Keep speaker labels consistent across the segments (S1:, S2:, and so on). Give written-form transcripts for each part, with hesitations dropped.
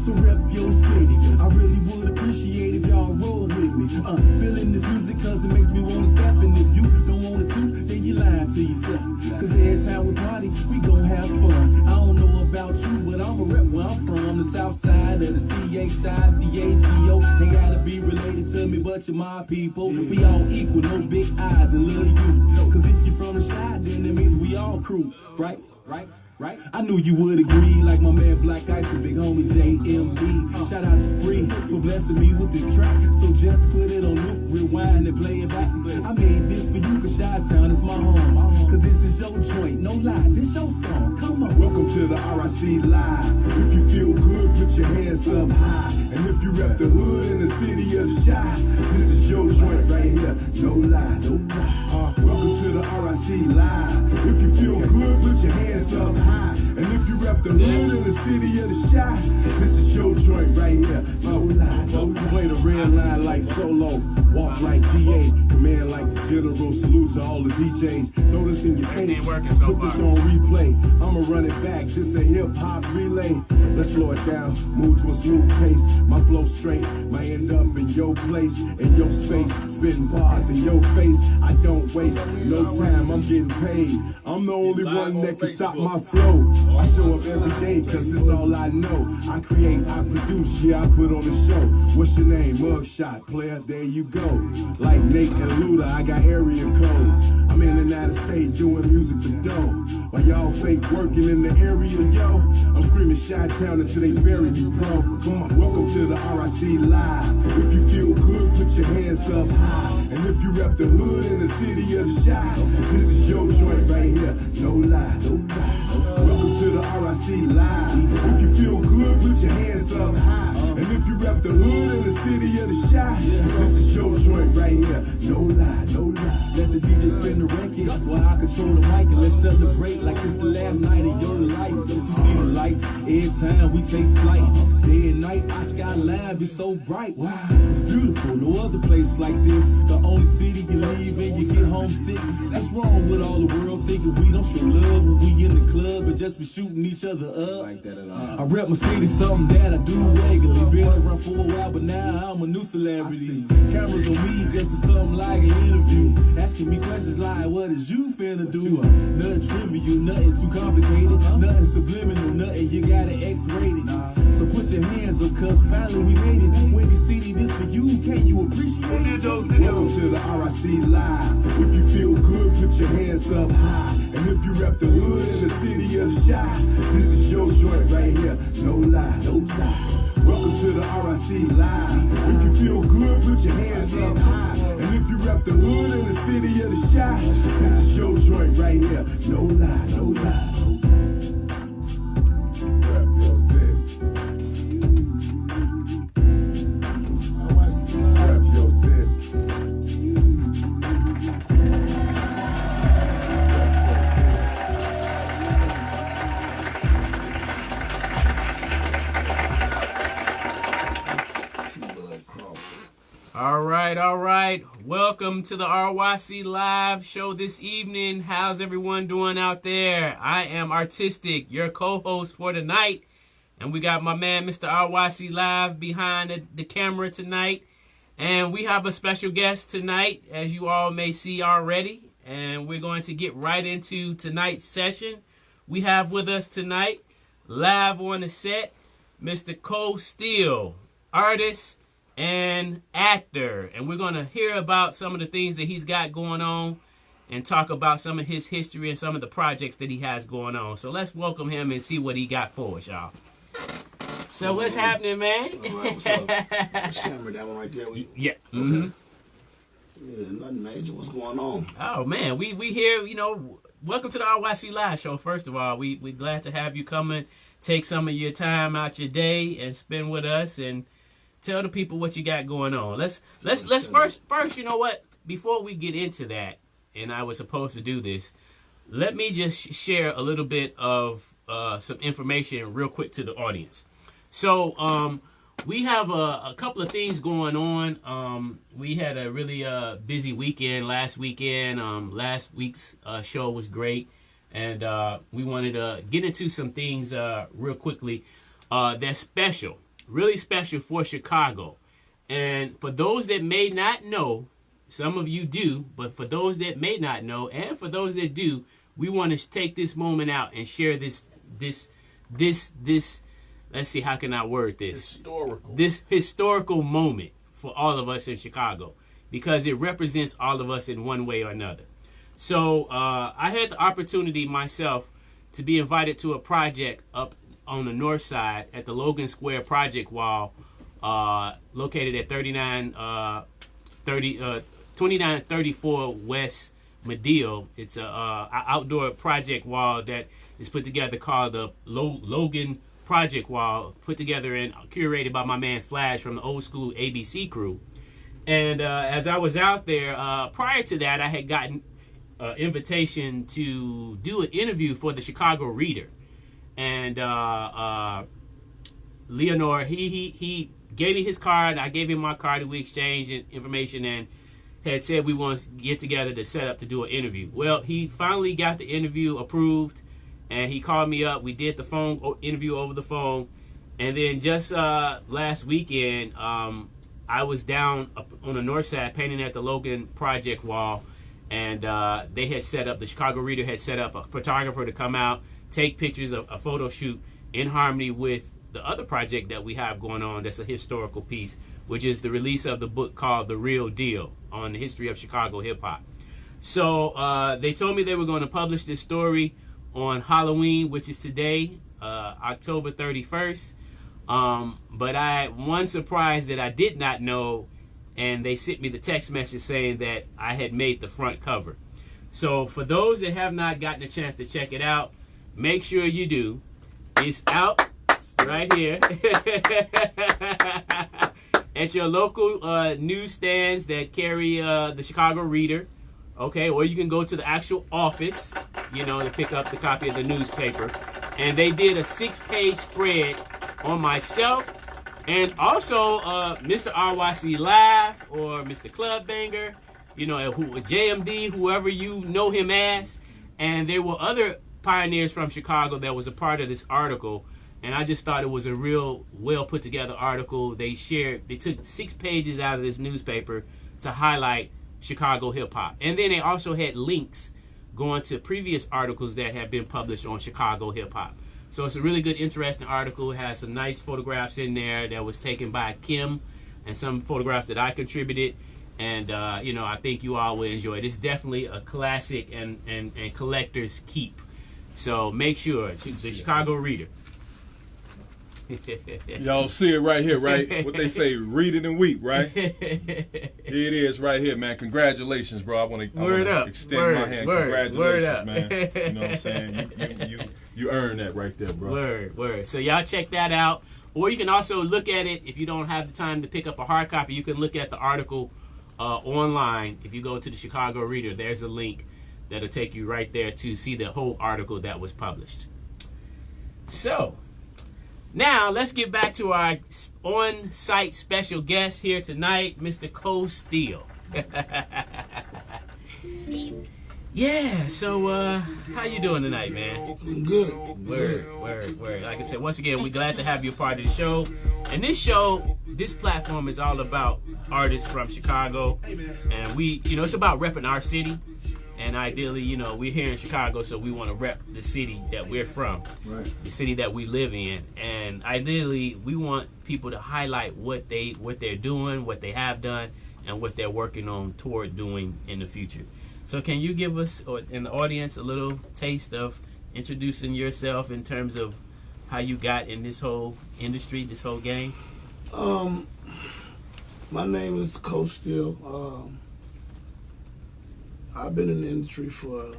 S1: so rep your city. I really would appreciate if y'all roll with me. Feeling this music cause it makes me wanna step. And if you don't want to, then you lying to yourself. Cause every time we party, we gon' have fun. I don't know about you, but I'ma rep where I'm from. The south side of the CHICAGO. Ain't gotta be related to me, but you're my people. We all equal, no big eyes, and love you. Cause if you're from the side, then it means we all crew. Right? I knew you would agree, like my man Black Ice and big homie JMB. Shout out to Spree for blessing me with this track. So just put it on loop, rewind and play it back. I made this for you cause Chi-Town is my home. Cause this is your joint, no lie, this your song, come on. Welcome to the RYC Live. If you feel good, put your hands up high. And if you rep the hood in the city of the Chi, this is your joint right here, no lie, no lie. Welcome to the RYC Live. If you feel good, put your hands up high. And if you rep the hood in the city of the Chi, this is your joint right here, no lie, no lie. Play the red line like Solo, walk like DA, command like the General, salute to all the DJs. Throw this in your face, put this on replay. I'ma run it back, this a hip-hop relay. Let's slow it down, move to a smooth pace. My flow straight, might end up in your place, in your space, spitting bars in your face. I don't waste no time, I'm getting paid. I'm the only one that can stop my flow. I show up every day cause it's all I know. I create, I produce, yeah, I put on a show. What's your name? Mugshot, player, there you go. Like Nate and Luda, I got area codes. I'm in and out of state doing music for dough. While y'all fake working in the area, yo, I'm screaming Chi-Town until they bury me, bro. Come on, welcome to the RYC Live. If you feel good, put your hands up high. And if you rep the hood in the city of the Chi, this is your joint right here, no lie, no lie. Welcome to the RYC Live. If you feel good, put your hands up high. And if you rep the hood in the city of the Chi, this is your joint right here, no lie, no lie. Let the DJ spin the record while I control the mic, and let's celebrate like it's the last night of your life. You see the lights every time we take flight. Day and night, our skyline be so bright. Wow, it's beautiful, no other place like this. The only city you leave and you get homesick. That's wrong with all the world thinking we don't show love when we in the club and just be shooting each other up. Like that at all. I rep my city, something that I do regularly. Been around for a while, but now I'm a new celebrity. Cameras on me, guess it's something like an interview. Asking me questions like, what is you finna do? Nothing trivial, nothing too complicated, nothing subliminal, nothing you got it X-rated. So put your hands up, cause finally we made it. Windy City, this for you, can you appreciate it? Welcome to the RYC Live. If you feel good, put your hands up high. And if you rep the hood in the city of the Chi, this is your joint right here, no lie, no lie. Welcome to the RYC Live. If you feel good, put your hands up high. And if you rep the hood in the city of the Chi, this is your joint right here, no lie, no lie. Rep your city. Rep your city.
S2: All right. Welcome to the RYC Live Show this evening. How's everyone doing out there? I am Artistic, your co-host for tonight. And we got my man, Mr. RYC Live, behind the camera tonight. And we have a special guest tonight, as you all may see already. And we're going to get right into tonight's session. We have with us tonight, live on the set, Mr. Cole Steele, artist and actor, and we're going to hear about some of the things that he's got going on and talk about some of his history and some of the projects that he has going on. So let's welcome him and see what he got for us, y'all. So what's happening, man?
S3: All right, what's up? Which camera? That one right there?
S2: Yeah.
S3: Okay. Yeah, nothing major. What's going on?
S2: Oh, man, we here, welcome to the RYC Live Show. First of all, we're glad to have you come and take some of your time out your day and spend with us and tell the people what you got going on. Let's first, you know what? Before we get into that, and I was supposed to do this, let me just share a little bit of some information real quick to the audience. So we have a couple of things going on. We had a really busy weekend last weekend. Last week's show was great, and we wanted to get into some things real quickly that's special. really special for Chicago. And for those that may not know, some of you do, but for those that may not know, and for those that do, we want to take this moment out and share this, let's see, how can I word this? This historical moment for all of us in Chicago, because it represents all of us in one way or another. So I had the opportunity myself to be invited to a project up on the north side at the Logan Square Project Wall, located at 2934 West Medill. It's a outdoor project wall that is put together called the Logan Project Wall, put together and curated by my man Flash from the old school ABC crew. And as I was out there, prior to that, I had gotten an invitation to do an interview for the Chicago Reader. And Leonore, he gave me his card. I gave him my card, and we exchanged information and had said we want to get together to set up to do an interview. Well, he finally got the interview approved, and he called me up. We did the phone interview over the phone. And then just last weekend, I was down on the north side painting at the Logan Project Wall, and they had set up, the Chicago Reader had set up a photographer to come out, take pictures of a photo shoot in harmony with the other project that we have going on that's a historical piece, which is the release of the book called The Real Deal on the history of Chicago hip-hop. So they told me they were going to publish this story on Halloween, which is today, October 31st. But I had one surprise that I did not know, and they sent me the text message saying that I had made the front cover. So for those that have not gotten a chance to check it out, make sure you do. It's out right here at your local newsstands that carry the Chicago Reader, okay? Or you can go to the actual office, you know, to pick up the copy of the newspaper. And they did a 6-page spread on myself and also Mr. RYC Live or Mr. Clubbanger, you know, JMD, whoever you know him as. And there were other pioneers from Chicago that was a part of this article, and I just thought it was a real well put together article. They took 6 pages out of this newspaper to highlight Chicago hip hop, and then they also had links going to previous articles that have been published on Chicago hip hop. So it's a really good, interesting article. It has some nice photographs in there that was taken by Kim, and some photographs that I contributed. And you know, I think you all will enjoy it. It's definitely a classic and collector's keep. So make sure, the Chicago Reader.
S4: Y'all see it right here, right? What they say, read it and weep, right? Here it is right here, man. Congratulations, bro. I want to extend my hand. Congratulations, man. You know what I'm saying? You earned that right there, bro.
S2: Word. So y'all check that out. Or you can also look at it, if you don't have the time to pick up a hard copy, you can look at the article online. If you go to the Chicago Reader, there's a link that'll take you right there to see the whole article that was published. So, now let's get back to our on-site special guest here tonight, Mr. Cole Steele. Yeah, so how you doing tonight, man?
S3: Good.
S2: Word. Like I said, once again, we're glad to have you a part of the show. And this platform is all about artists from Chicago. And it's about repping our city. And ideally, we're here in Chicago, so we want to rep the city that we're from,
S3: right? The
S2: city that we live in. And ideally, we want people to highlight what they're doing, what they have done, and what they're working on toward doing in the future. So can you give us in the audience a little taste of introducing yourself in terms of how you got in this whole industry, this whole game?
S3: My name is Cole Steele. I've been in the industry for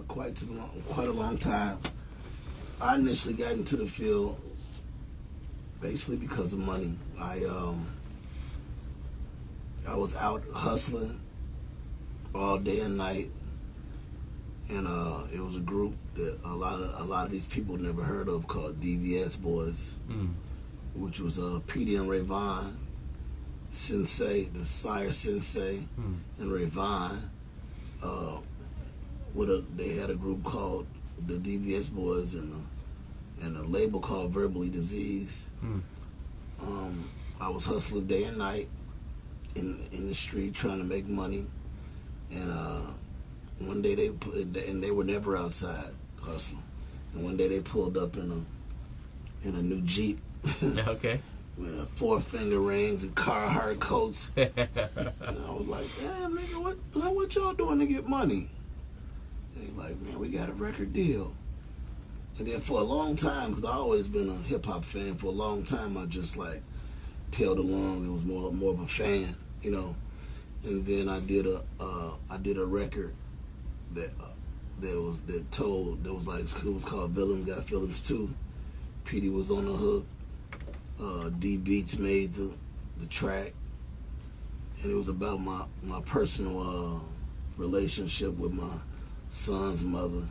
S3: quite a long time. I initially got into the field basically because of money. I was out hustling all day and night, and it was a group that a lot of these people never heard of called DVS Boys, which was Petey and Rayvon Sensei, the Sire Sensei, and Rayvon. They had a group called the DVS Boys and a label called Verbally Diseased. I was hustling day and night in the street trying to make money, and one day they were never outside hustling, and one day they pulled up in a new Jeep.
S2: Okay.
S3: With 4-finger rings and Carhartt coats. And I was like, damn, nigga, what y'all doing to get money? And he's like, man, we got a record deal. And then for a long time, because I've always been a hip-hop fan, for a long time I just like tailed along and was more of a fan, you know. And then I did a record that was called Villains Got Feelings Too. Petey was on the hook. D Beats made the track, and it was about my personal relationship with my son's mother,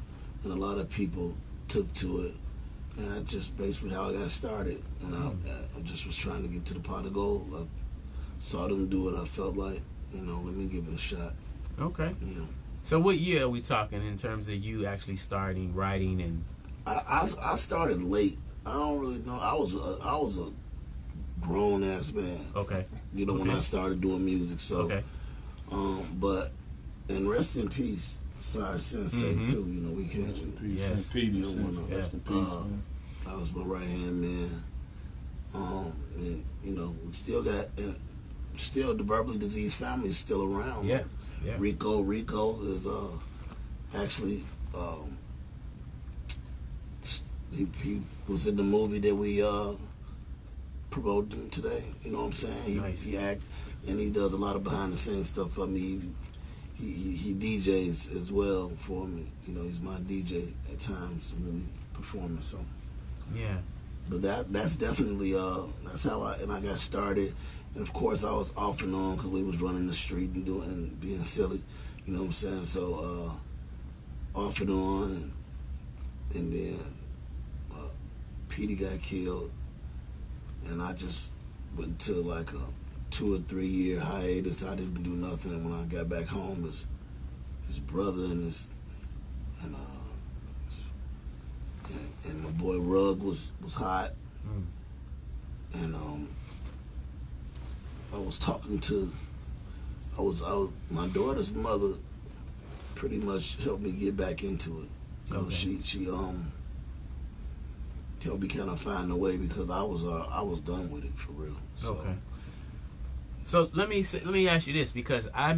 S3: and a lot of people took to it, and that's just basically how I got started. And I just was trying to get to the pot of gold. I saw them do it. I felt like, let me give it a shot.
S2: Okay.
S3: You know.
S2: So what year are we talking in terms of you actually starting writing? And
S3: I started late. I don't really know. I was a grown ass man.
S2: Okay.
S3: When I started doing music. So.
S2: Okay.
S3: But and rest in peace, Sorry Sensei too. We can't.
S4: Rest in peace.
S2: Yes.
S4: Rest in peace. Man.
S3: That was my right hand man. And we still got, and still the verbally diseased family is still around.
S2: Yeah. Yeah.
S3: Rico is actually he was in the movie that we promoted today. You know what I'm saying?
S2: Nice.
S3: He act, and he does a lot of behind the scenes stuff for me. He DJs as well for me. He's my DJ at times when we performing. So
S2: yeah.
S3: But that's definitely that's how I got started. And of course I was off and on because we was running the street and being silly. You know what I'm saying? So off and on, and then Petey got killed, and I just went to like a 2 or 3 year hiatus. I didn't do nothing, and when I got back home, his brother and my boy Rug was hot, and I was talking to my daughter's mother. Pretty much helped me get back into it.
S2: Okay.
S3: She helped me kind of find a way because I was done with it for real. So.
S2: Okay. So let me ask you this, because I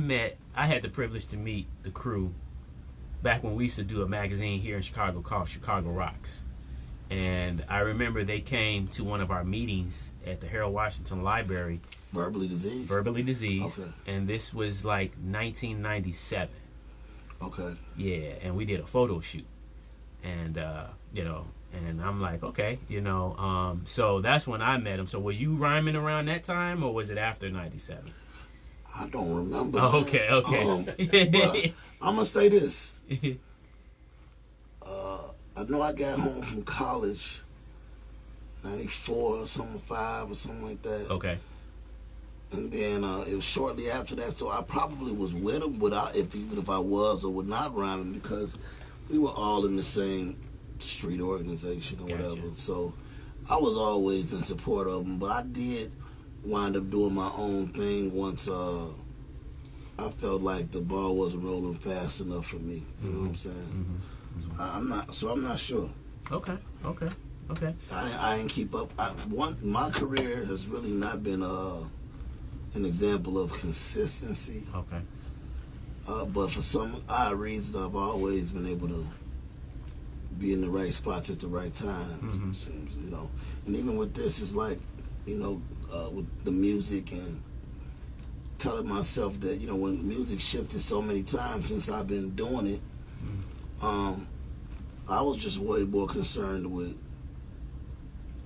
S2: had the privilege to meet the crew back when we used to do a magazine here in Chicago called Chicago Rocks. And I remember they came to one of our meetings at the Harold Washington Library.
S3: Verbally diseased?
S2: Verbally diseased.
S3: Okay.
S2: And this was like 1997.
S3: Okay.
S2: Yeah, and we did a photo shoot. And, and I'm like, okay, so that's when I met him. So was you rhyming around that time, or was it after 97?
S3: I don't remember.
S2: Oh, okay.
S3: But I'm going to say this. I know I got home from college 94 or something, 5 or something like that.
S2: Okay.
S3: And then it was shortly after that, so I probably was with him, even if I was or was not rhyming, because we were all in the same street organization or whatever. So I was always in support of them, but I did wind up doing my own thing once I felt like the ball wasn't rolling fast enough for me. You know what I'm saying? Mm-hmm. I'm not sure.
S2: Okay.
S3: I didn't keep up. My career has really not been an example of consistency.
S2: Okay.
S3: But for some odd reason, I've always been able to be in the right spots at the right time.
S2: Mm-hmm.
S3: And even with this, it's like, with the music and telling myself that, when music shifted so many times since I've been doing it, I was just way more concerned with.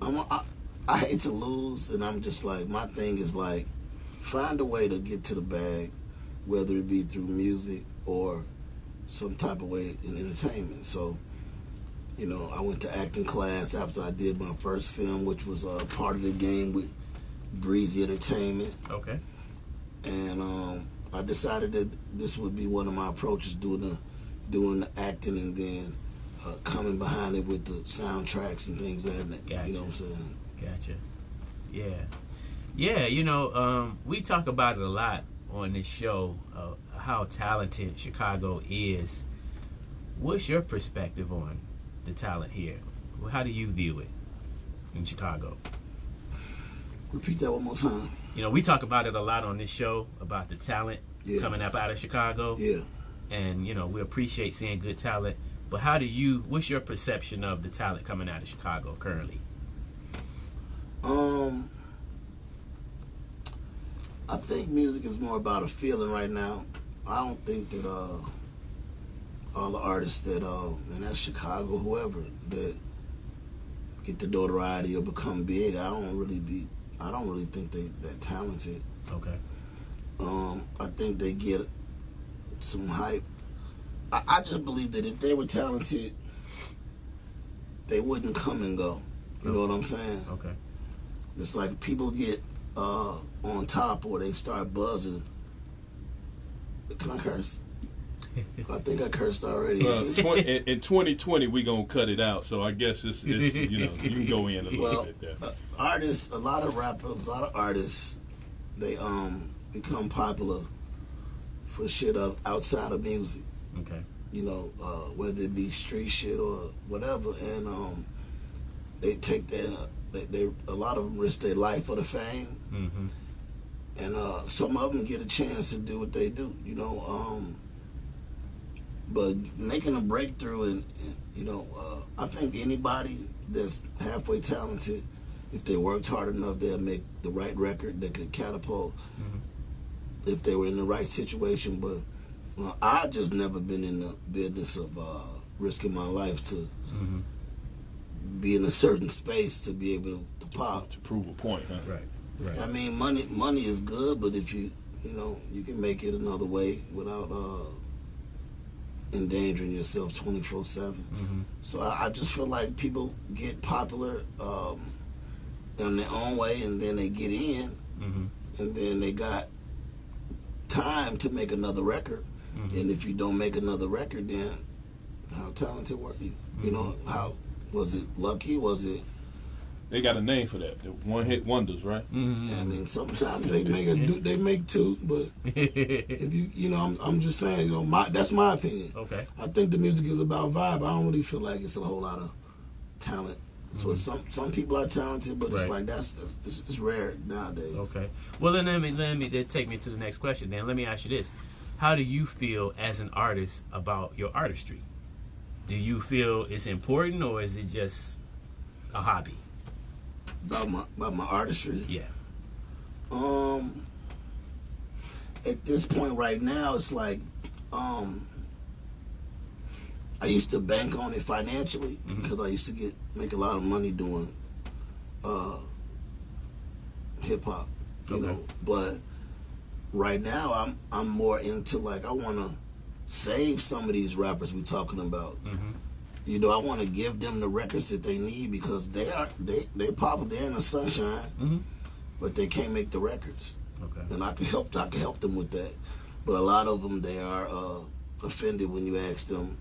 S3: I hate to lose, and I'm just like, my thing is like, find a way to get to the bag, whether it be through music or some type of way in entertainment. So, I went to acting class after I did my first film, which was part of the game with Breezy Entertainment.
S2: Okay.
S3: And I decided that this would be one of my approaches, doing the acting, and then coming behind it with the soundtracks and things like that.
S2: Gotcha.
S3: You know what I'm saying?
S2: Gotcha. Yeah, you know, we talk about it a lot on this show, how talented Chicago is. What's your perspective on the talent here? How do you view it in Chicago?
S3: Repeat that one more time.
S2: You know, we talk about it a lot on this show, about the talent coming up out of Chicago.
S3: Yeah.
S2: And, you know, we appreciate seeing good talent. But what's your perception of the talent coming out of Chicago currently?
S3: I think music is more about a feeling right now. I don't think that all the artists that and that's Chicago, whoever that get the notoriety or become big, I don't really think that talented.
S2: Okay.
S3: I think they get some hype. I just believe that if they were talented, they wouldn't come and go. You know what I'm saying?
S2: Okay.
S3: It's like people get on top or they start buzzing. Can I curse? I think I cursed already.
S4: In 2020, we gonna cut it out. So I guess it's you know, you can go in a little bit there.
S3: Artists, a lot of rappers, a lot of artists, they become popular for shit outside of music.
S2: Okay.
S3: You know, whether it be street shit or whatever, and they take that. A lot of them risk their life for the fame, and some of them get a chance to do what they do. You know, but making a breakthrough, and you know, I think anybody that's halfway talented, if they worked hard enough, they'll make the right record that could catapult. If they were in the right situation, but I just never been in the business of risking my life to be in a certain space to be able to pop.
S4: To prove a point, huh?
S2: Right.
S3: I mean, money is good, but if you know, you can make it another way without endangering yourself 24/7. So I just feel like people get popular in their own way, and then they get in, and then they got time to make another record. And if you don't make another record, then how talented were you? You know, how was it lucky? Was it?
S4: They got a name for that. The one-hit wonders, right?
S3: I mean, sometimes they make two, but if you know, I'm just saying, you know, that's my opinion.
S2: Okay.
S3: I think the music is about vibe. I don't really feel like it's a whole lot of talent. So some people are talented, but it's like it's rare nowadays.
S2: Okay. Well, then let me take me to the next question. Then let me ask you this: how do you feel as an artist about your artistry? Do you feel it's important, or is it just a hobby?
S3: About my artistry?
S2: Yeah.
S3: At this point right now, it's like I used to bank on it financially because I used to make a lot of money doing hip hop, you know. But right now, I'm more into, like, I want to save some of these rappers we're talking about. You know, I want to give them the records that they need because they popular, they're in the sunshine, but they can't make the records.
S2: Okay.
S3: And I can help them with that. But a lot of them, they are offended when you ask them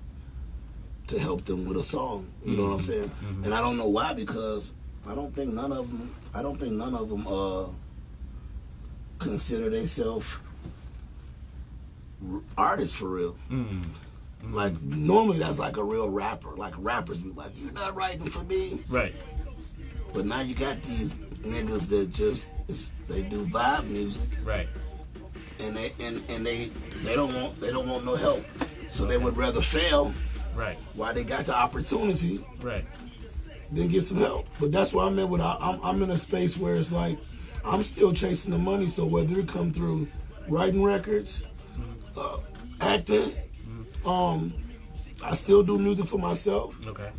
S3: to help them with a song. You know what I'm saying? And I don't know why, because I don't think none of them consider themselves artists for real. Like, normally that's like a real rapper. Like, rappers be like, "You're not writing for me."
S2: Right.
S3: But now you got these niggas that they do vibe music.
S2: Right.
S3: And they don't want no help. So they would rather fail.
S2: Right.
S3: While they got the opportunity.
S2: Right.
S3: Then get some help. But that's why I'm in a space where it's like I'm still chasing the money. So whether it come through writing records, acting, I still do music for myself.
S2: Okay.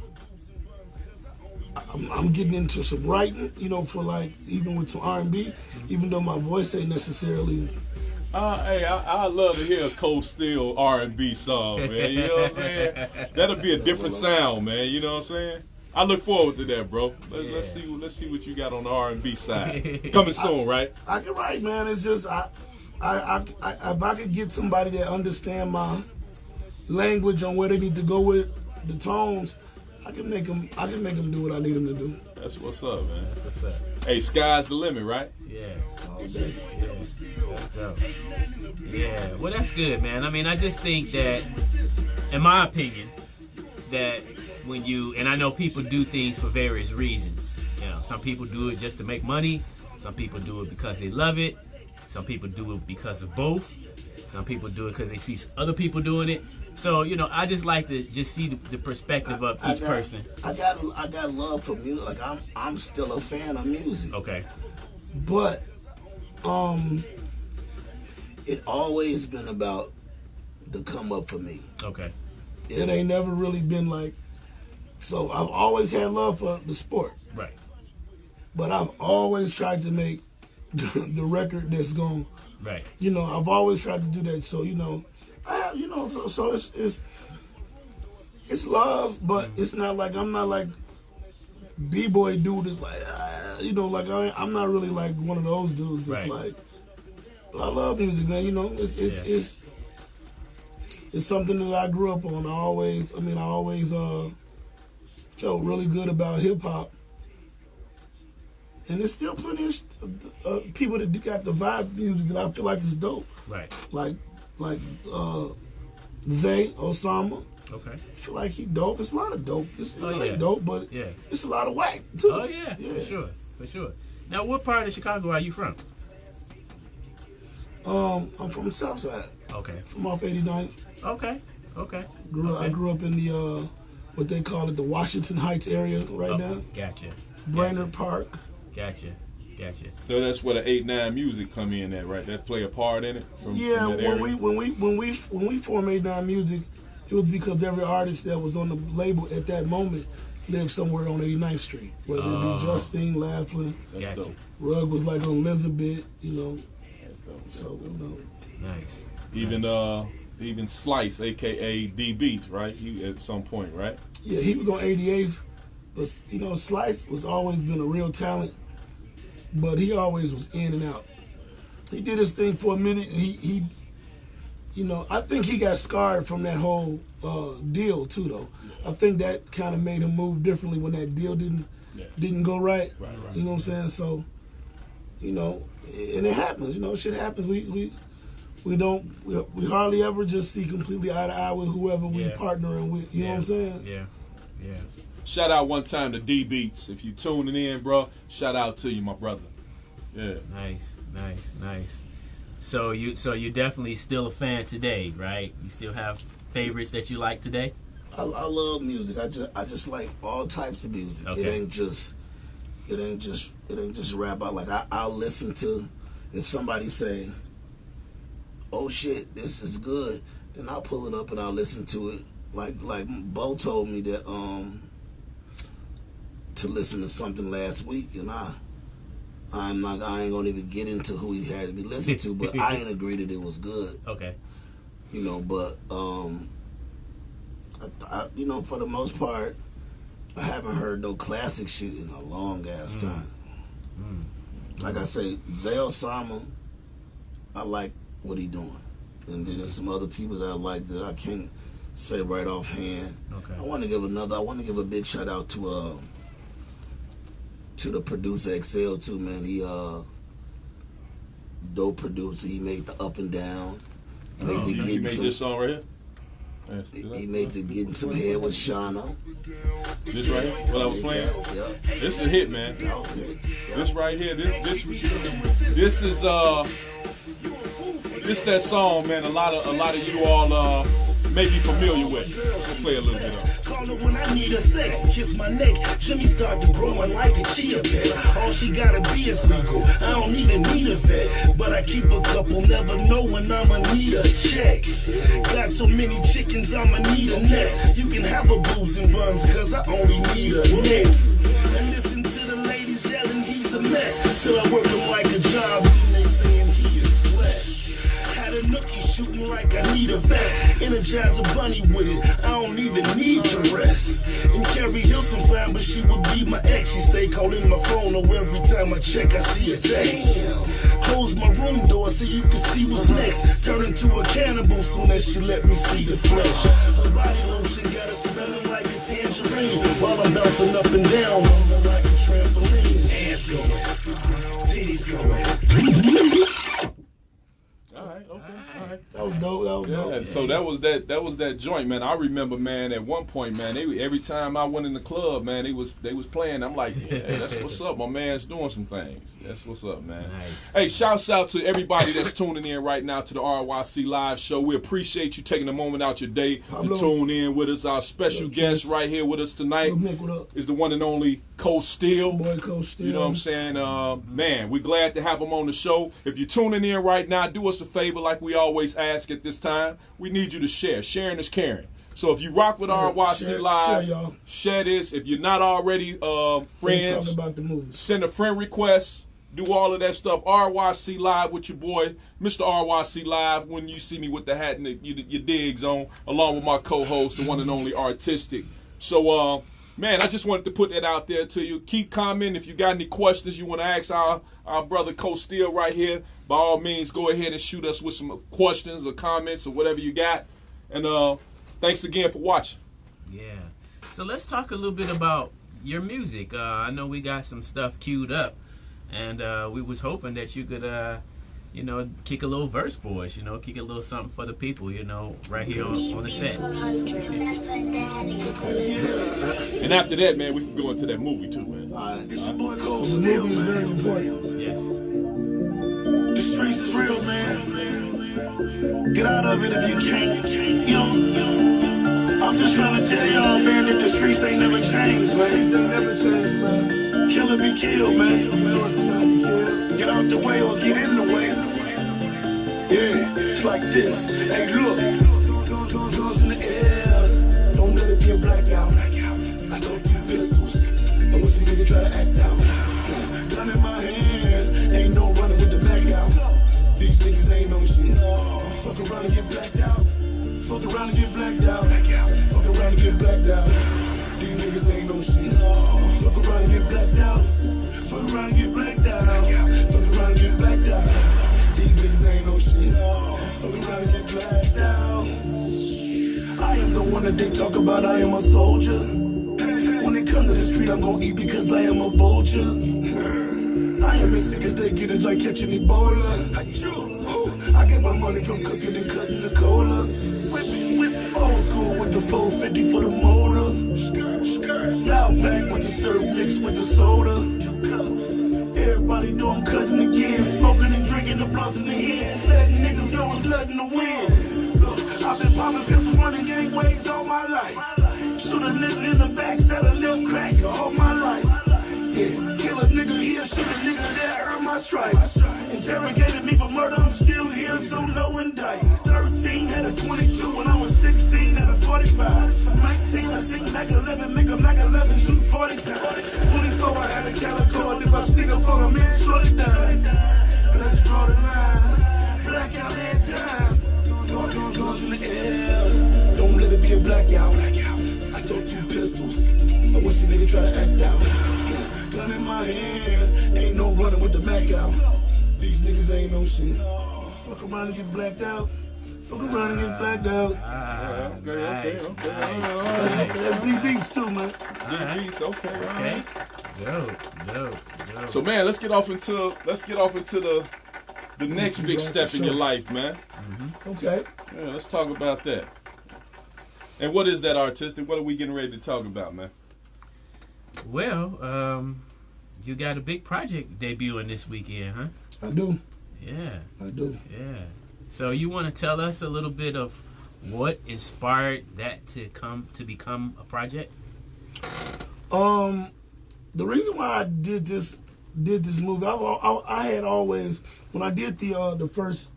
S3: I'm getting into some writing, you know, for like even with some R&B, even though my voice ain't necessarily.
S4: Hey, I love to hear a Cold Steel R&B song, man. You know what I'm saying? That'll be a different sound, man. You know what I'm saying? I look forward to that, bro. Let's see what you got on the R&B side. Coming soon, right?
S3: I can write, man. It's just if I could get somebody that understand my language on where they need to go with the tones, I can make him do what I need him to do.
S4: That's what's up, man.
S2: That's what's up.
S4: Hey, sky's the limit, right?
S2: Yeah.
S3: All day.
S2: Yeah. That's dope. Yeah. Well, that's good, man. I mean, I just think that, in my opinion, that when you, and I know people do things for various reasons. You know, some people do it just to make money. Some people do it because they love it. Some people do it because of both. Some people do it because they see other people doing it. So, you know, I just like to just see the perspective of each person.
S3: I got love for music. Like I'm still a fan of music.
S2: Okay.
S3: But it always been about the come up for me.
S2: Okay.
S3: It ain't never really been like, so I've always had love for the sport.
S2: Right.
S3: But I've always tried to make the record that's going,
S2: right.
S3: You know, I've always tried to do that. So, you know, so it's love, but it's not like, I'm not like B-boy dude is like, you know, like I'm not really like one of those dudes that's like, but I love music, man. You know, it's something that I grew up on. I always felt really good about hip hop. And there's still plenty of people that got the vibe music that I feel like is dope.
S2: Right.
S3: Like Zay Osama.
S2: Okay.
S3: I feel like he dope. It's a lot of dope. It's dope, but it's a lot of whack too.
S2: Oh yeah, for sure. Now, what part of Chicago are you from?
S3: I'm from the South Side.
S2: Okay.
S3: From off 89th.
S2: Okay.
S3: I grew up in the what they call it, the Washington Heights area right now.
S2: Gotcha.
S3: Brainerd Park.
S2: Gotcha.
S4: So that's where the 8-9 music come in at, right? That play a part in it. From that area?
S3: when we formed 8-9 Music, it was because every artist that was on the label at that moment lived somewhere on 89th Street. Whether it be Justine, Laughlin,
S4: That's dope.
S3: Rug was like on Elizabeth, you know. So you know.
S2: Nice.
S4: Even Slice, aka D Beats, right? He at some point, right?
S3: Yeah, he was on 88th, but you know, Slice was always been a real talent, but he always was in and out. He did his thing for a minute, and he you know, I think he got scarred from that whole deal too, though. I think that kind of made him move differently when that deal didn't go right. Right. You know what I'm saying? So, you know, and it happens. You know, shit happens. We hardly ever just see completely eye to eye with whoever we partnering with. You know what I'm saying?
S2: Yeah.
S4: Shout out one time to D Beats. If you tuning in, bro, shout out to you, my brother. Yeah.
S2: Nice. So you're definitely still a fan today, right? You still have favorites that you like today?
S3: I love music. I just like all types of music. Okay. It ain't just rap. I'll listen to, if somebody say, "Oh shit, this is good," then I'll pull it up and I'll listen to it. Like Bo told me that to listen to something last week, and I ain't gonna even get into who he had me listen to, but I ain't agree that it was good.
S2: Okay.
S3: You know, but you know, for the most part, I haven't heard no classic shit in a long ass time. Like I say, Zay Osama, I like what he doing, and then there's some other people that I like that I can't say right offhand.
S2: Okay.
S3: I want to give a big shout out to the producer XL too, man. He dope producer. He made the Up and Down.
S4: He made this song right here.
S3: He made the Getting Some Head with Shauna.
S4: This right here, what I was playing.
S3: Yep.
S4: This is a hit, man. This right here, this is this that song, man. A lot of you all may be familiar with. Let's play a little bit of it.
S5: Call her when I need her sex, kiss my neck. Jimmy started growing like a chia pet. All she gotta be is legal. I don't even need a vet, but I keep a couple. Never know when I'ma need a check. Got so many chickens, I'ma need a nest. You can have a boobs and buns, cause I only need a neck. And listen to the ladies yelling, he's a mess. Till I work him like a job, and they saying he is blessed. Had a nookie shooting like I need a vest. Energize a bunny with it, I don't even need to rest. And Carrie Hilson fine, but she would be my ex. She stay calling my phone, or every time I check, I see a damn. Close my room door so you can see what's next. Turn into a cannibal soon as she let me see the flesh. Her body lotion got her smelling like a tangerine, while I'm bouncing up and down like a trampoline. Ass going, titties going.
S4: All right, okay, all right.
S5: That was dope. That was dope.
S4: Yeah, so that was that joint, man. I remember, man, at one point, man, every time I went in the club, man, they was playing. I'm like, yeah, that's what's up. My man's doing some things. That's what's up, man.
S2: Nice.
S4: Hey, shouts out to everybody that's tuning in right now to the RYC Live Show. We appreciate you taking a moment out your day to tune in with us. Our special guest right here with us tonight is the one and only Coach Steele.
S5: Boy, Coach Steele.
S4: You know what I'm saying? Man, we're glad to have him on the show. If you're tuning in right now, do us a favor like we always ask at this time. We need you to share. Sharing is caring. So if you rock with RYC Live, share this. If you're not already friends,
S5: talk about the movies.
S4: Send a friend request. Do all of that stuff. RYC Live with your boy, Mr. RYC Live, when you see me with the hat and your digs on, along with my co-host, the one and only Artistic. So, man, I just wanted to put that out there to you. Keep commenting. If you got any questions you want to ask our brother Coach Steele right here, by all means, go ahead and shoot us with some questions or comments or whatever you got. And thanks again for watching.
S2: Yeah. So let's talk a little bit about your music. I know we got some stuff queued up, and we was hoping that you could, kick a little verse for us, kick a little something for the people, right here on the set.
S4: And after that, man, we can go into that movie too, man.
S5: The movie is very important.
S2: Yes.
S5: The streets is real, man. Get out of it if you can't. I'm just trying to tell y'all, man, that the streets ain't never changed, man. Kill or be killed, man. Get out the way or get in the way. Yeah, it's like this. Hey, look. Two guns in the air. Don't let it be a blackout. I got 2 pistols. I wish a nigga try to act out. Gun in my hand. Ain't no running with the Mac out. These niggas ain't no shit. Fuck around and get blacked out. Fuck around and get blacked out. Fuck around and get blacked out. These niggas ain't no shit. Fuck around and get blacked out. Fuck around and get blacked out. Fuck around and get blacked out. These niggas ain't no shit. Fuck around and get blacked out. I am the one that they talk about. I am a soldier. When they come to the street, I'm gonna eat because I am a vulture. I am as sick as they get, it's like catching Ebola. I get my money from cooking and cutting the cola. Whip it, old school with the 450 for the motor. Loud back with the syrup mixed with the soda. Everybody know I'm cutting again, smoking and drinking the blunts in the hand. Letting niggas know it's nothing to win. Look, I've been popping pistols, running gangways all my life. Shoot a nigga in the back, sell a little crack all my life. Yeah, kill a nigga here, shoot a nigga there, earn my stripes. Interrogated me for murder, I'm still here, so no indict. 13, had a 22 when I was 16, had a 45. 19, I sing Mac 11, make a Mac 11, shoot 40 times. 24, I had a calico, and if I sneak up on a man, short it down. Let's draw the line, blackout every time. Guns in the air, don't let it be a blackout. I took 2 pistols, I wish a nigga try to act out. Gun in my hand, ain't no running with the Mac out. These niggas ain't no shit. Fuck around and get blacked out. Fuck around and get blacked out.
S4: Okay.
S5: That's deep beats too, man.
S4: Deep beats, okay.
S2: Dope.
S4: So, man, let's get off into the next big step in your life, man.
S5: Okay.
S4: Yeah, let's talk about that. And what is that, Artistic? What are we getting ready to talk about, man?
S2: Well, you got a big project debuting this weekend, huh?
S5: I do.
S2: Yeah.
S5: I do.
S2: Yeah. So you want to tell us a little bit of what inspired that to become a project?
S5: The reason why I did this movie, I had always, when I did the first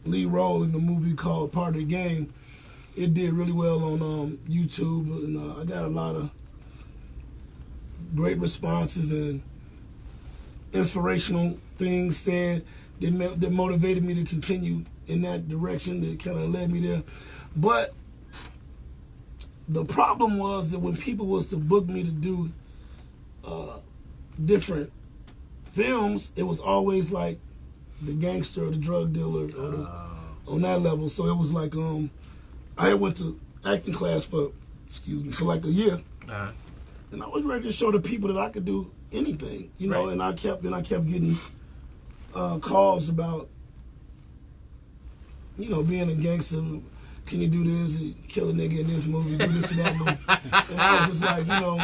S5: lead role in the movie called Part of the Game, it did really well on YouTube, and I got a lot of great responses and inspirational things said that motivated me to continue in that direction that kind of led me there. But the problem was that when people was to book me to do different films, it was always like the gangster or the drug dealer or on that level. So it was like I went to acting class for like a year, and I was ready to show the people that I could do anything, you know. And I kept getting calls about, you know, being a gangster. Can you do this? Kill a nigga in this movie, do this and that movie. And I was just like, you know,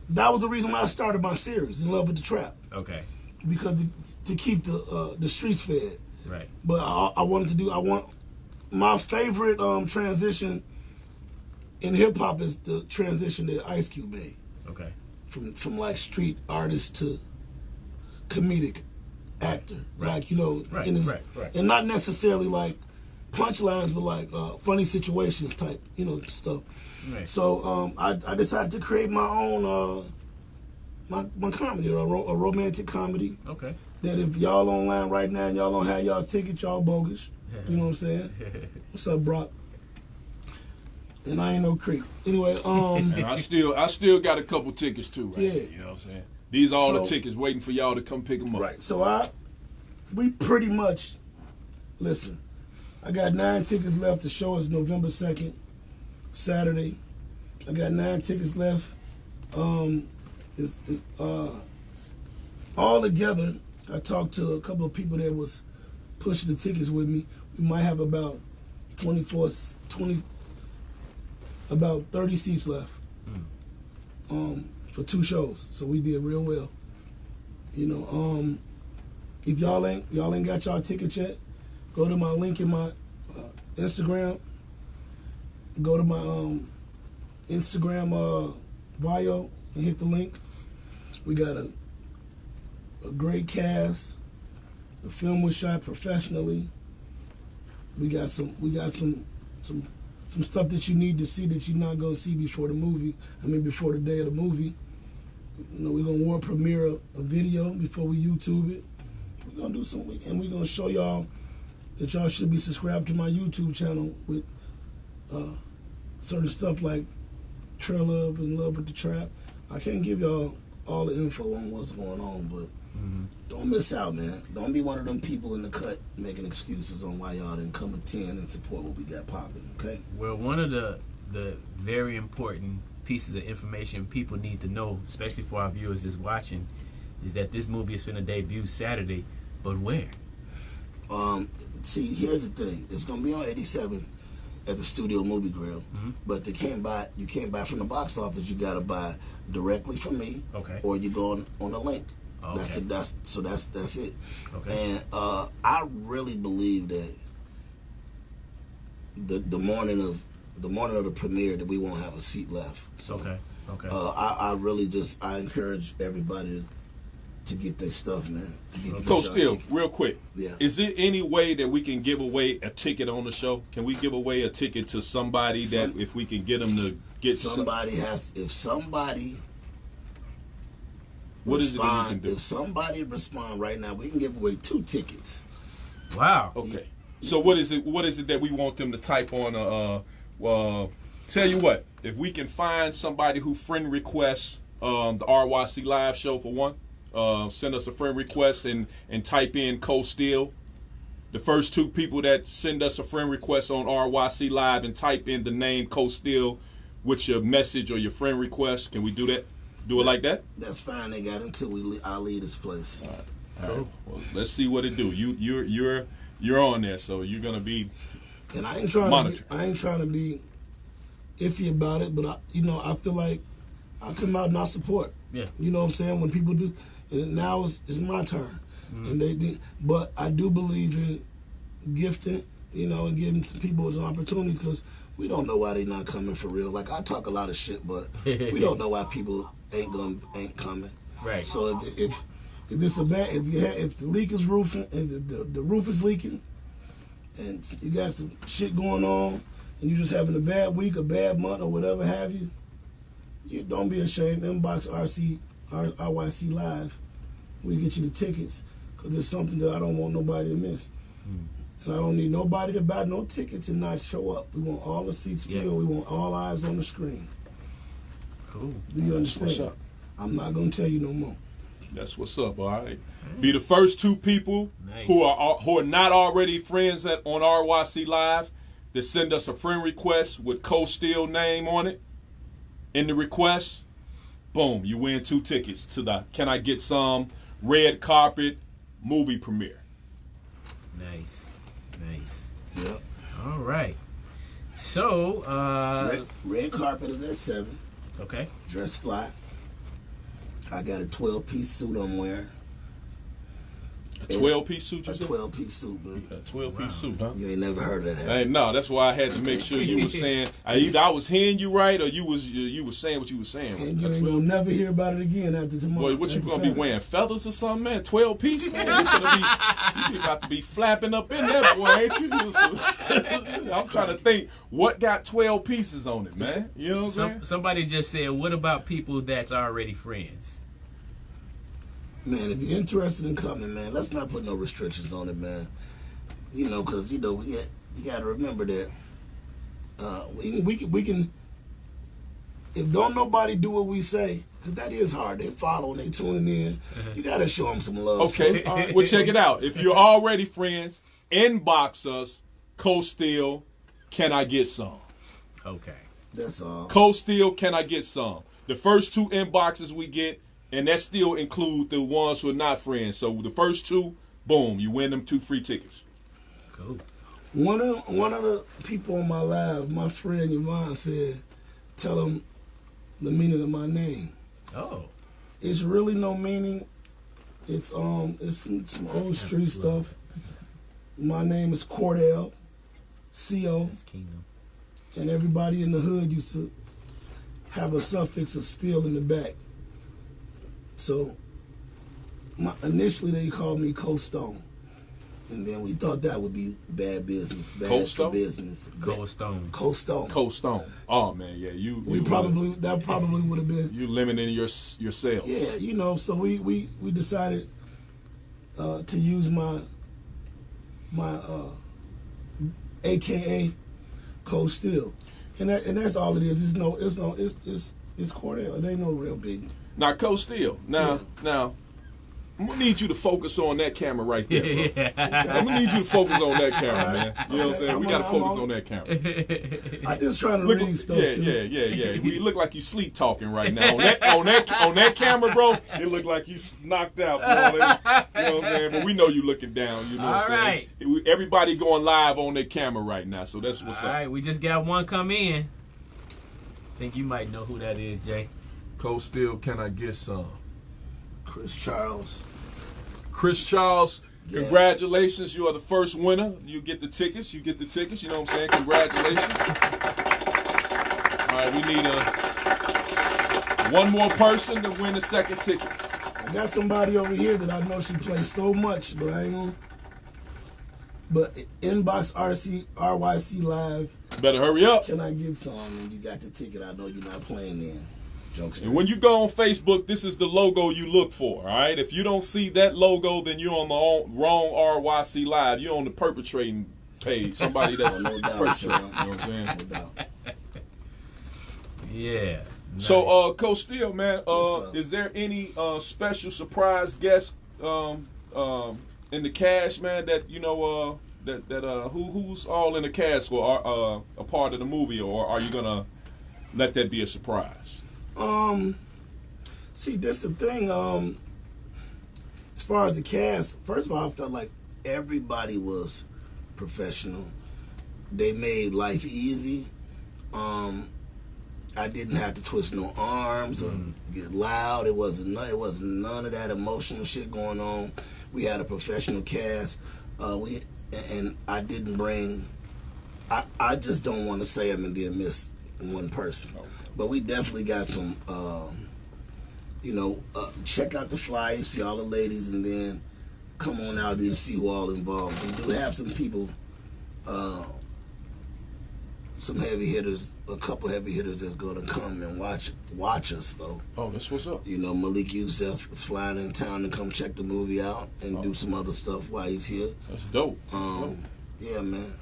S5: that was the reason why I started my series, In Love with the Trap.
S2: Okay.
S5: Because to keep the streets fed.
S2: Right.
S5: But I want my favorite transition in hip hop is the transition that Ice Cube made.
S2: Okay.
S5: From like street artist to comedic actor. Right. Like, you know,
S2: right.
S5: And not necessarily like punchlines, but like funny situations type, you know, stuff. Right. So I decided to create my own my comedy, a romantic comedy.
S2: Okay.
S5: That if y'all online right now and y'all don't have y'all tickets, y'all bogus. You know what I'm saying? What's up, Brock? And I ain't no creep. Anyway,
S4: and I still got a couple tickets too, right? Yeah. You know what I'm saying? These are all the tickets waiting for y'all to come pick them up.
S5: Right. So we pretty much, listen, I got 9 tickets left. The show is November 2nd, Saturday. I got 9 tickets left. All together, I talked to a couple of people that was pushing the tickets with me. We might have about 30 seats left for 2 shows. So we did real well. You know, if y'all ain't got y'all tickets yet, go to my link in my Instagram. Go to my Instagram bio and hit the link. We got a great cast. The film was shot professionally. We got some stuff that you need to see that you're not gonna see before the movie. Before the day of the movie. You know, we're gonna world premiere a video before we YouTube it. We're gonna do something, and we're gonna show y'all that y'all should be subscribed to my YouTube channel with certain stuff like trailer of In Love with the Trap. I can't give y'all all the info on what's going on, but don't miss out, man. Don't be one of them people in the cut making excuses on why y'all didn't come attend and support what we got popping, okay?
S2: Well, one of the very important pieces of information people need to know, especially for our viewers that's watching, is that this movie is finna debut Saturday, but where?
S5: See, here's the thing. It's gonna be on 87 at the Studio Movie Grill, but you can't buy from the box office. You gotta buy directly from me, or you go on the link. Okay. That's it. Okay. And I really believe that the morning of the premiere that we won't have a seat left. So, okay. I encourage everybody to get their stuff, man.
S4: Coach Steele, real quick.
S5: Yeah.
S4: Is there any way that we can give away a ticket on the show? Can we give away a ticket to somebody that if we can get them to get
S5: somebody if somebody
S4: what is it that you can do?
S5: If somebody respond right now, we can give away 2 tickets.
S2: Wow.
S4: Okay. Yeah. So what is it that we want them to type on? Tell you what, if we can find somebody who friend requests the RYC Live Show for one, send us a friend request and type in Coach Steele. The first 2 people that send us a friend request on RYC Live and type in the name Coach Steele with your message or your friend request. Can we do that? Do it like that?
S5: That's fine. They got until I leave this place.
S4: All right. Well, let's see what it do. You're on there, so you're gonna be.
S5: And I ain't trying to be iffy about it, but I feel like I come out and I support.
S2: Yeah.
S5: You know what I'm saying? When people do, and now it's my turn, and but I do believe in gifting, and giving people an opportunity because we don't know why they not coming for real. Like I talk a lot of shit, but we don't know why people ain't coming.
S2: Right.
S5: So if it's if the leak is roofing and the roof is leaking, and you got some shit going on, and you just having a bad week, a bad month, or whatever have you, you don't be ashamed. Inbox RYC Live. We get you the tickets. because it's something that I don't want nobody to miss. And I don't need nobody to buy no tickets and not show up. We want all the seats filled. We want all eyes on the screen.
S2: Cool.
S5: Do you understand?
S4: What's up?
S5: I'm not going to tell you no more.
S4: That's what's up, all right. Be the first 2 people who are not already friends on RYC Live that send us a friend request with Cold Steel name on it. In the request, boom, you win 2 tickets to the Can I Get Some red carpet movie premiere.
S2: Nice.
S3: Yep.
S2: All right. So,
S3: red carpet is at 7.
S2: Okay.
S3: Dress fly. I got a 12-piece suit I'm wearing.
S4: A 12-piece suit, you
S3: A
S4: said?
S3: 12-piece suit, man.
S4: A 12-piece suit, huh?
S3: You ain't never heard of that.
S4: Hey, no, that's why I had to make sure you were saying either I was hearing you right or you was saying what you was saying.
S5: And you ain't going to never hear about it again after tomorrow.
S4: Boy, what you going to be wearing, feathers or something, man? 12-piece? Man, you about to be flapping up in there, boy, ain't you? I'm trying to think what got 12 pieces on it, man. You know what I'm saying?
S2: Somebody just said, what about people that's already friends?
S3: Man, if you're interested in coming, man, let's not put no restrictions on it, man. You know, because, you got to remember that we can, if don't nobody do what we say, because that is hard. They follow and they tuning in. You got to show them some love.
S4: Okay, all right. Well, check it out. If you're already friends, inbox us, Cold Steel, Can I Get Some?
S2: Okay.
S3: That's all.
S4: Cold Steel, Can I Get Some? The first 2 inboxes we get, and that still include the ones who are not friends. So the first 2, boom, you win them 2 free tickets.
S2: Cool.
S5: One of the people on my live, my friend Yvonne said, tell him the meaning of my name.
S2: Oh.
S5: It's really no meaning. It's some old street stuff. My name is Cordell, C-O.
S2: That's Kingdom.
S5: And everybody in the hood used to have a suffix of steel in the back. So initially they called me Cold Stone.
S3: And then we thought that would be bad business. Bad
S4: Cold
S3: for
S4: Stone?
S3: business.
S2: Cold Stone.
S3: Cold Stone.
S4: Cold Stone. Oh man, yeah,
S5: That probably would have been.
S4: You limiting your sales.
S5: Yeah, you know. So we decided to use my AKA Cold Steel, and that's all it is. It's Cordell. It ain't no real big.
S4: Now, Cold Steel. Now, I'm gonna need you to focus on that camera right there, bro. I'm gonna need you to focus on that camera, man. You know what I'm saying? We gotta focus on that camera.
S5: I just trying to read stuff too.
S4: Yeah. We look like you sleep talking right now. On that camera, bro. It look like you knocked out, bro. You know what I'm saying? But we know you looking down. You know what I'm saying? Everybody going live on their camera right now, so that's what's up.
S2: All right, we just got one come in. Think you might know who that is, Jay.
S4: Cold Steel, Can I Get Some?
S3: Chris Charles.
S4: Chris Charles,
S3: Yeah.
S4: Congratulations. You are the first winner. You get the tickets. You know what I'm saying? Congratulations. All right, we need one more person to win the second ticket.
S5: I got somebody over here that I know she plays so much, but I ain't gonna. But inbox RYC Live.
S4: Better hurry up.
S5: Can I get some?
S3: And you got the ticket. I know you're not playing then. Jokester.
S4: And when you go on Facebook, this is the logo you look for, all right? If you don't see that logo, then you're on the wrong RYC Live. You're on the perpetrating page. Somebody that's
S3: No doubt,
S4: perpetrating.
S3: sure.
S4: You know what I'm saying?
S3: No doubt.
S2: Yeah. Nice.
S4: So, Coach Steele, man,
S3: Yes, sir.
S4: is there any special surprise guest in the cast, man, that, you know, who's all in the cast or are a part of the movie, or are you going to let that be a surprise?
S5: See, this the thing. As far as the cast,
S3: First of all, I felt like everybody was professional. They made life easy. I didn't have to twist no arms or get loud. It wasn't none of that emotional shit going on. We had a professional cast. And I didn't bring. I just don't want to say them and then miss one person.
S4: Okay.
S3: But we definitely got some. Check out the flyer, see all the ladies, and then come on out and see who all involved. We do have some people some heavy hitters, a couple heavy hitters that's gonna come and watch us though.
S4: Oh, that's what's up.
S3: You know, Malik Youssef is flying in town to come check the movie out and do some other stuff while he's here.
S4: That's dope.
S3: Yeah, man.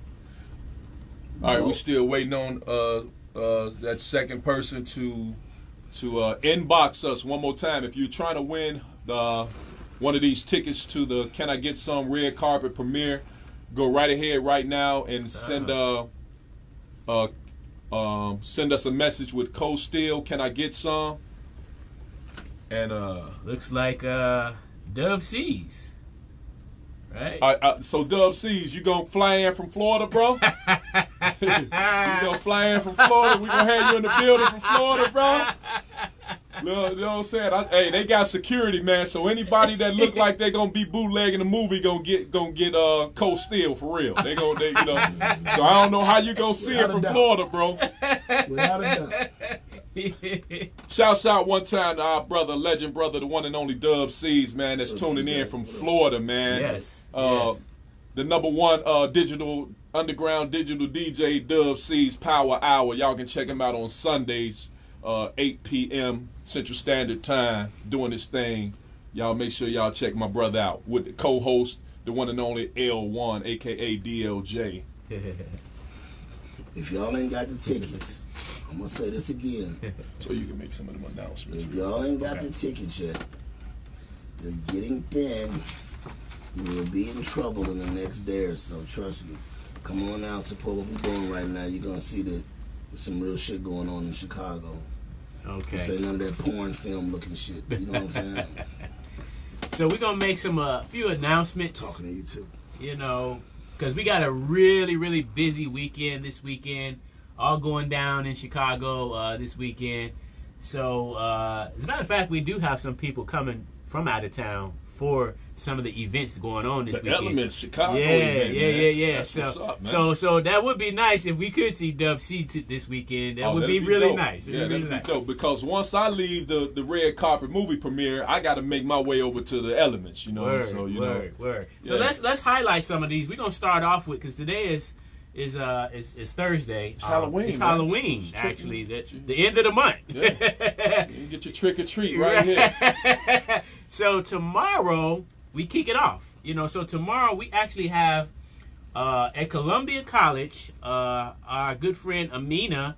S4: All right, we still waiting on that second person to inbox us one more time. If you're trying to win one of these tickets to the Can I Get Some red carpet premiere, go right ahead right now and send us a message with code STILL. Can I get some? And
S2: looks like Dub C's, right?
S4: So Dub C's, you gonna fly in from Florida, bro? You gonna fly in from Florida? We gonna have you in the building from Florida, bro? You know what I'm saying? Hey, they got security, man. So anybody that look like they gonna be bootlegging the movie gonna get Cold Steel for real. They you know. So I don't know how you gonna see it from Florida, bro.
S3: Without a doubt.
S4: Shouts out one time to our brother, legend brother, the one and only Dub C's, man, that's tuning in from Florida, man.
S2: Yes.
S4: The number one underground digital DJ, Dub C's Power Hour. Y'all can check him out on Sundays, 8 p.m. Central Standard Time, doing his thing. Y'all make sure y'all check my brother out with the co-host, the one and only L1, a.k.a. DLJ.
S3: If y'all ain't got the tickets, I'm going to say this again.
S4: So you can make some of them announcements.
S3: If y'all ain't got the tickets yet, they're getting thin. You will be in trouble in the next day or so, trust me. Come on out, support what we're doing right now. You're going to see that there's some real shit going on in Chicago.
S2: Okay.
S3: This ain't none of that porn film looking shit. You know what I'm saying?
S2: So we're going to make some few announcements.
S3: Talking to you too.
S2: You know, because we got a really, really busy weekend this weekend. All going down in Chicago this weekend. So, as a matter of fact, we do have some people coming from out of town for some of the events going on this weekend.
S4: Elements, Chicago.
S2: Yeah.
S4: That's what's up,
S2: So that would be nice if we could see Dub C this weekend. That would be really
S4: dope.
S2: nice.
S4: Yeah, that'd be dope. Because once I leave the red carpet movie premiere, I got to make my way over to the Elements. You know,
S2: word. So
S4: Yeah.
S2: let's highlight some of these. We're gonna start off with, because today is Thursday.
S4: It's Halloween.
S2: It's Halloween, actually. The end of the month.
S4: Yeah. You get your trick or treat right here.
S2: So tomorrow we kick it off. You know, so tomorrow we actually have at Columbia College, our good friend Amina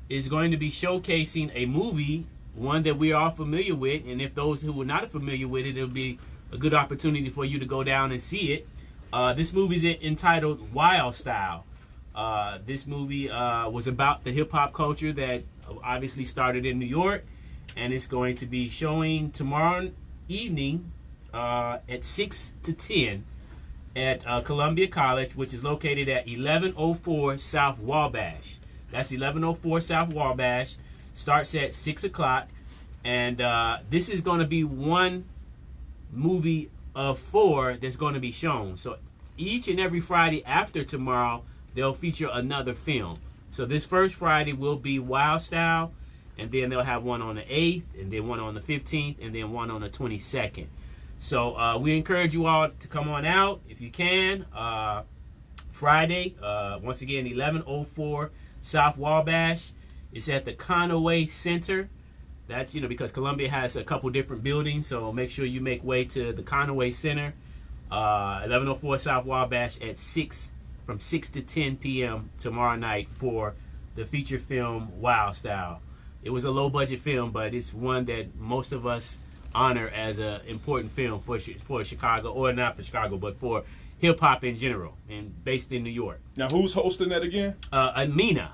S2: is going to be showcasing a movie, one that we're all familiar with, and if those who are not familiar with it, it'll be a good opportunity for you to go down and see it. This movie is entitled Wild Style. This movie was about the hip-hop culture that obviously started in New York, and it's going to be showing tomorrow evening at 6 to 10 at Columbia College, which is located at 1104 South Wabash. That's 1104 South Wabash. Starts at 6 o'clock, and this is going to be one movie of 4 that's going to be shown. So each and every Friday after tomorrow, they'll feature another film. So this first Friday will be Wild Style, and then they'll have one on the 8th, and then one on the 15th, and then one on the 22nd. So we encourage you all to come on out if you can. Friday, once again, 1104 South Wabash. It's at the Conaway Center. That's, because Columbia has a couple different buildings, so make sure you make way to the Conaway Center. 1104 South Wabash at from 6 to 10 p.m. tomorrow night for the feature film Wild Style. It was a low-budget film, but it's one that most of us honor as an important film for Chicago, or not for Chicago, but for hip-hop in general, and based in New York.
S4: Now, who's hosting that again?
S2: Amina,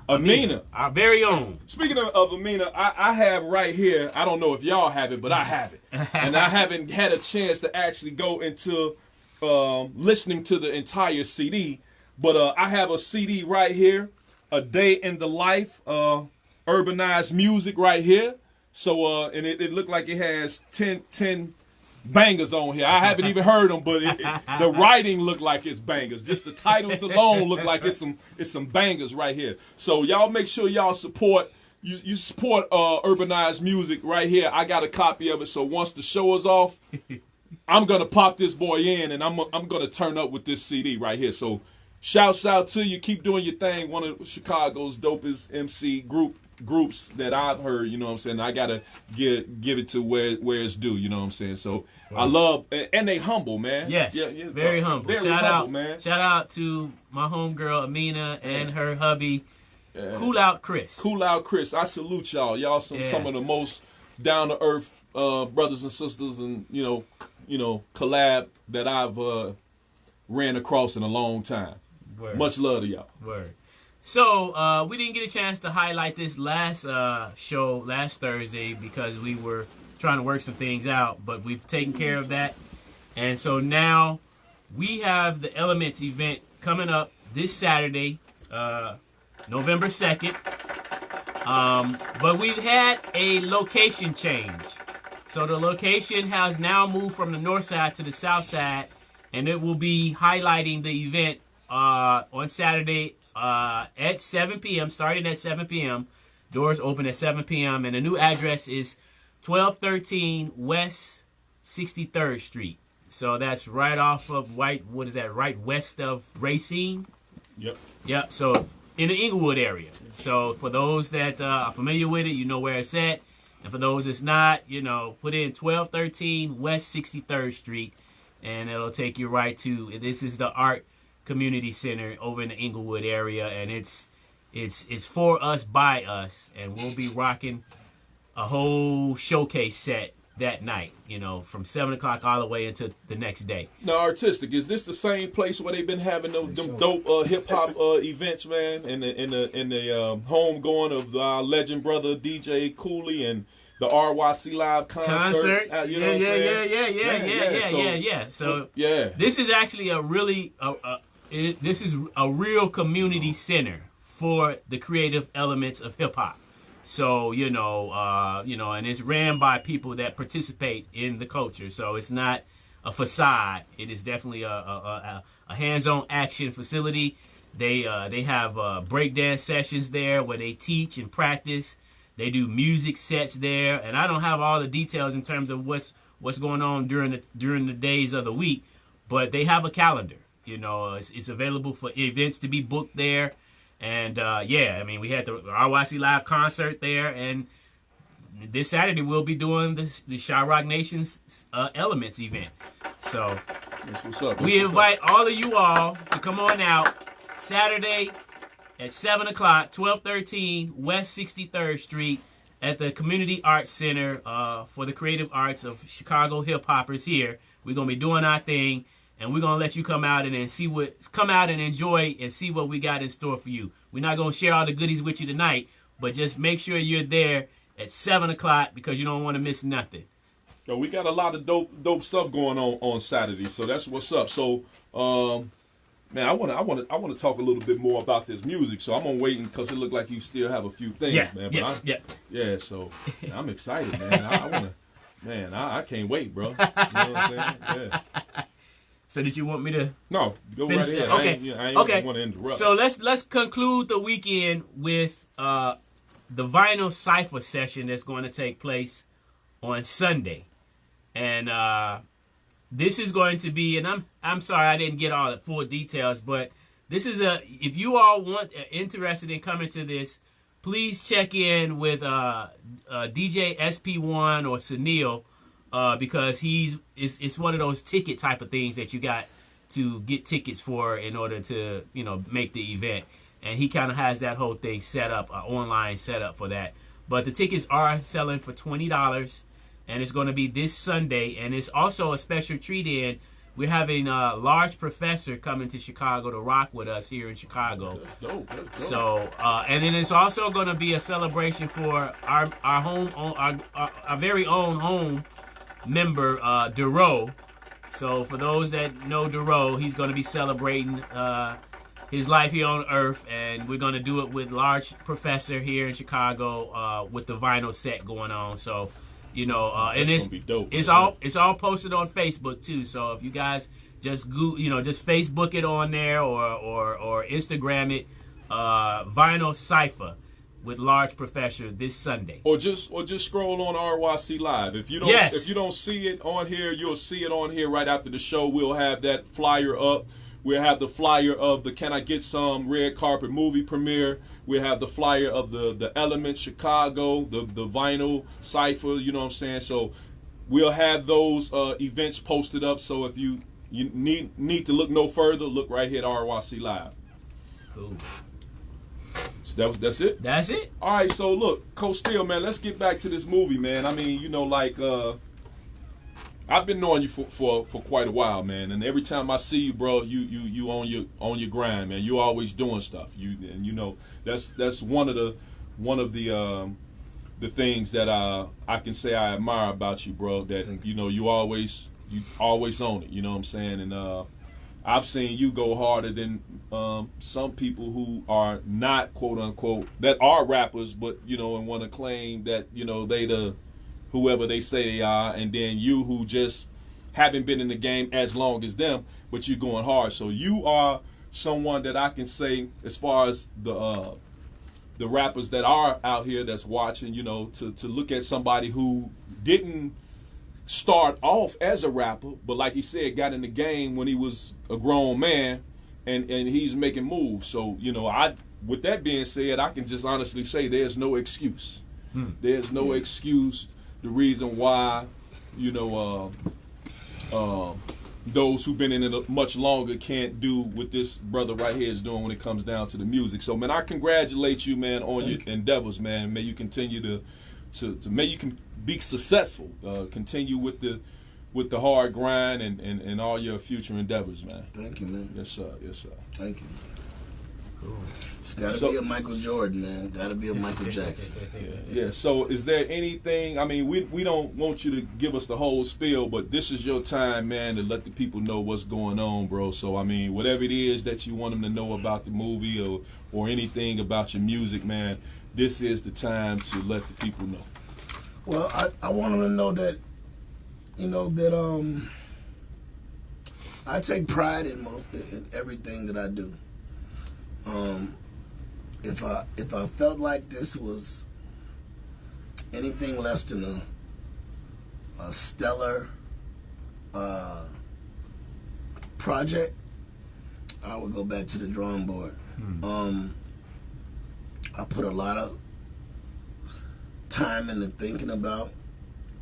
S2: our very own.
S4: Speaking of Amina, I have right here, I don't know if y'all have it, but I have it. And I haven't had a chance to actually go into listening to the entire CD, but I have a CD right here, A Day in the Life, urbanized music right here. So, and it looked like it has 10 bangers on here. I haven't even heard them, but the writing looked like it's bangers. Just the titles alone look like it's some bangers right here. So y'all make sure y'all support. You support urbanized music right here. I got a copy of it. So once the show is off, I'm gonna pop this boy in, and I'm gonna turn up with this CD right here. So Shouts out to you. Keep doing your thing. One of Chicago's dopest MC groups that I've heard. You know what I'm saying? I gotta give it to where it's due. You know what I'm saying? So I love, and they humble, man.
S2: Yes, yeah, very humble.
S4: Very
S2: shout
S4: humble,
S2: out,
S4: man.
S2: Shout out to my homegirl Amina and her hubby. Cool Out Chris.
S4: Cool Out Chris. I salute y'all. Y'all some of the most down to earth brothers and sisters, and you know collab that I've ran across in a long time.
S2: Word.
S4: Much love to y'all.
S2: Word. So we didn't get a chance to highlight this last show last Thursday because we were trying to work some things out, but we've taken care of that, and so now we have the Elements event coming up this Saturday, November 2nd. But we've had a location change. So the location has now moved from the north side to the south side, and it will be highlighting the event on Saturday at 7 p.m., starting at 7 p.m. Doors open at 7 p.m., and the new address is 1213 West 63rd Street. So that's right off of right west of Racine. Yep. So in the Inglewood area. So for those that are familiar with it, you know where it's at. And for those that's not, put in 1213 West 63rd Street, and it'll take you right to, this is the Art Community Center over in the Inglewood area, and it's for us, by us, and we'll be rocking a whole showcase set that night, from 7 o'clock all the way into the next day.
S4: Now, Artistic, is this the same place where they've been having them dope hip hop events, man? In the home going of our legend brother DJ Cooley and the RYC Live concert. You know what I'm saying?
S2: Yeah. So this is actually this is a real community center for the creative elements of hip hop. So, and it's ran by people that participate in the culture. So it's not a facade. It is definitely a hands-on action facility. They have breakdance sessions there where they teach and practice. They do music sets there, and I don't have all the details in terms of what's going on during the days of the week, but they have a calendar. It's available for events to be booked there. And we had the RYC Live concert there, and this Saturday we'll be doing the Shy-Rock Nation's Elements event. So
S4: that's what's up.
S2: We invite all of you all to come on out Saturday at 7 o'clock, 1213 West 63rd Street at the Community Arts Center for the creative arts of Chicago hip hoppers here. We're going to be doing our thing. And we're going to let you come out and enjoy and see what we got in store for you. We're not going to share all the goodies with you tonight, but just make sure you're there at 7 o'clock because you don't want to miss nothing.
S4: Yo, we got a lot of dope stuff going on Saturday, so that's what's up. So, man, I want to talk a little bit more about this music. So I'm gonna wait because it looked like you still have a few things, man. But So I'm excited, man. I can't wait, bro. You know what I'm saying? Yeah.
S2: So did you want me to?
S4: No, go
S2: finish
S4: right ahead.
S2: Okay.
S4: I ain't want to interrupt.
S2: So let's conclude the weekend with the Vinyl Cypher session that's going to take place on Sunday, and this is going to be. And I'm sorry I didn't get all the full details, but this is if you all interested in coming to this, please check in with DJ SP1 or Sunil. Because it's one of those ticket type of things that you got to get tickets for in order to make the event, and he kind of has that whole thing set up, online set up for that. But the tickets are selling for $20, and it's going to be this Sunday, and it's also a special treat in. We're having a large professor coming to Chicago to rock with us here in Chicago.
S4: That's dope.
S2: So, and then it's also going to be a celebration for our very own home member, Duro. So for those that know Duro, he's going to be celebrating his life here on Earth, and we're going to do it with Large Professor here in Chicago with the vinyl set going on. So, and it's all posted on Facebook too. So if you guys just just Facebook it on there or Instagram it, Vinyl Cypher with Large Professor this Sunday.
S4: Or just scroll on RYC Live. If you don't see it on here, you'll see it on here right after the show. We'll have that flyer up We'll have the flyer of the Can I Get Some red carpet movie premiere. We'll have the flyer of the Element Chicago, the vinyl cipher, you know what I'm saying? So we'll have those events posted up. So if you need to look no further, look right here at RYC Live.
S2: Cool.
S4: So that's it?
S2: That's it.
S4: All right, so look, Coach Steele, man, let's get back to this movie, man. I mean, you know, like, I've been knowing you for quite a while, man. And every time I see you, bro, you on your grind, man. You always doing stuff. You know that's one of the things that I can say I admire about you, bro. That you always own it. You know what I'm saying? And I've seen you go harder than some people who are not quote unquote that are rappers, but and want to claim that they the whoever they say they are, and then you who just haven't been in the game as long as them, but you're going hard. So you are someone that I can say, as far as the rappers that are out here that's watching, to look at somebody who didn't start off as a rapper, but like he said, got in the game when he was a grown man, and he's making moves. So with that being said, I can just honestly say there's no excuse. There's no excuse. The reason why, those who've been in it much longer can't do what this brother right here is doing when it comes down to the music. So, man, I congratulate you, man, on your endeavors, man. May you continue to may you can be successful. Continue with the hard grind and all your future endeavors, man.
S3: Thank you, man.
S4: Yes, sir. Yes, sir.
S3: Thank you. Cool. It's got to be a Michael Jordan, man. Got to be a Michael Jackson.
S4: Yeah. So, is there anything? I mean, we don't want you to give us the whole spiel, but this is your time, man, to let the people know what's going on, bro. So, I mean, whatever it is that you want them to know about the movie or anything about your music, man, this is the time to let the people know.
S3: Well, I want them to know that, I take pride in everything that I do. If I felt like this was anything less than a stellar project, I would go back to the drawing board. I put a lot of time into thinking about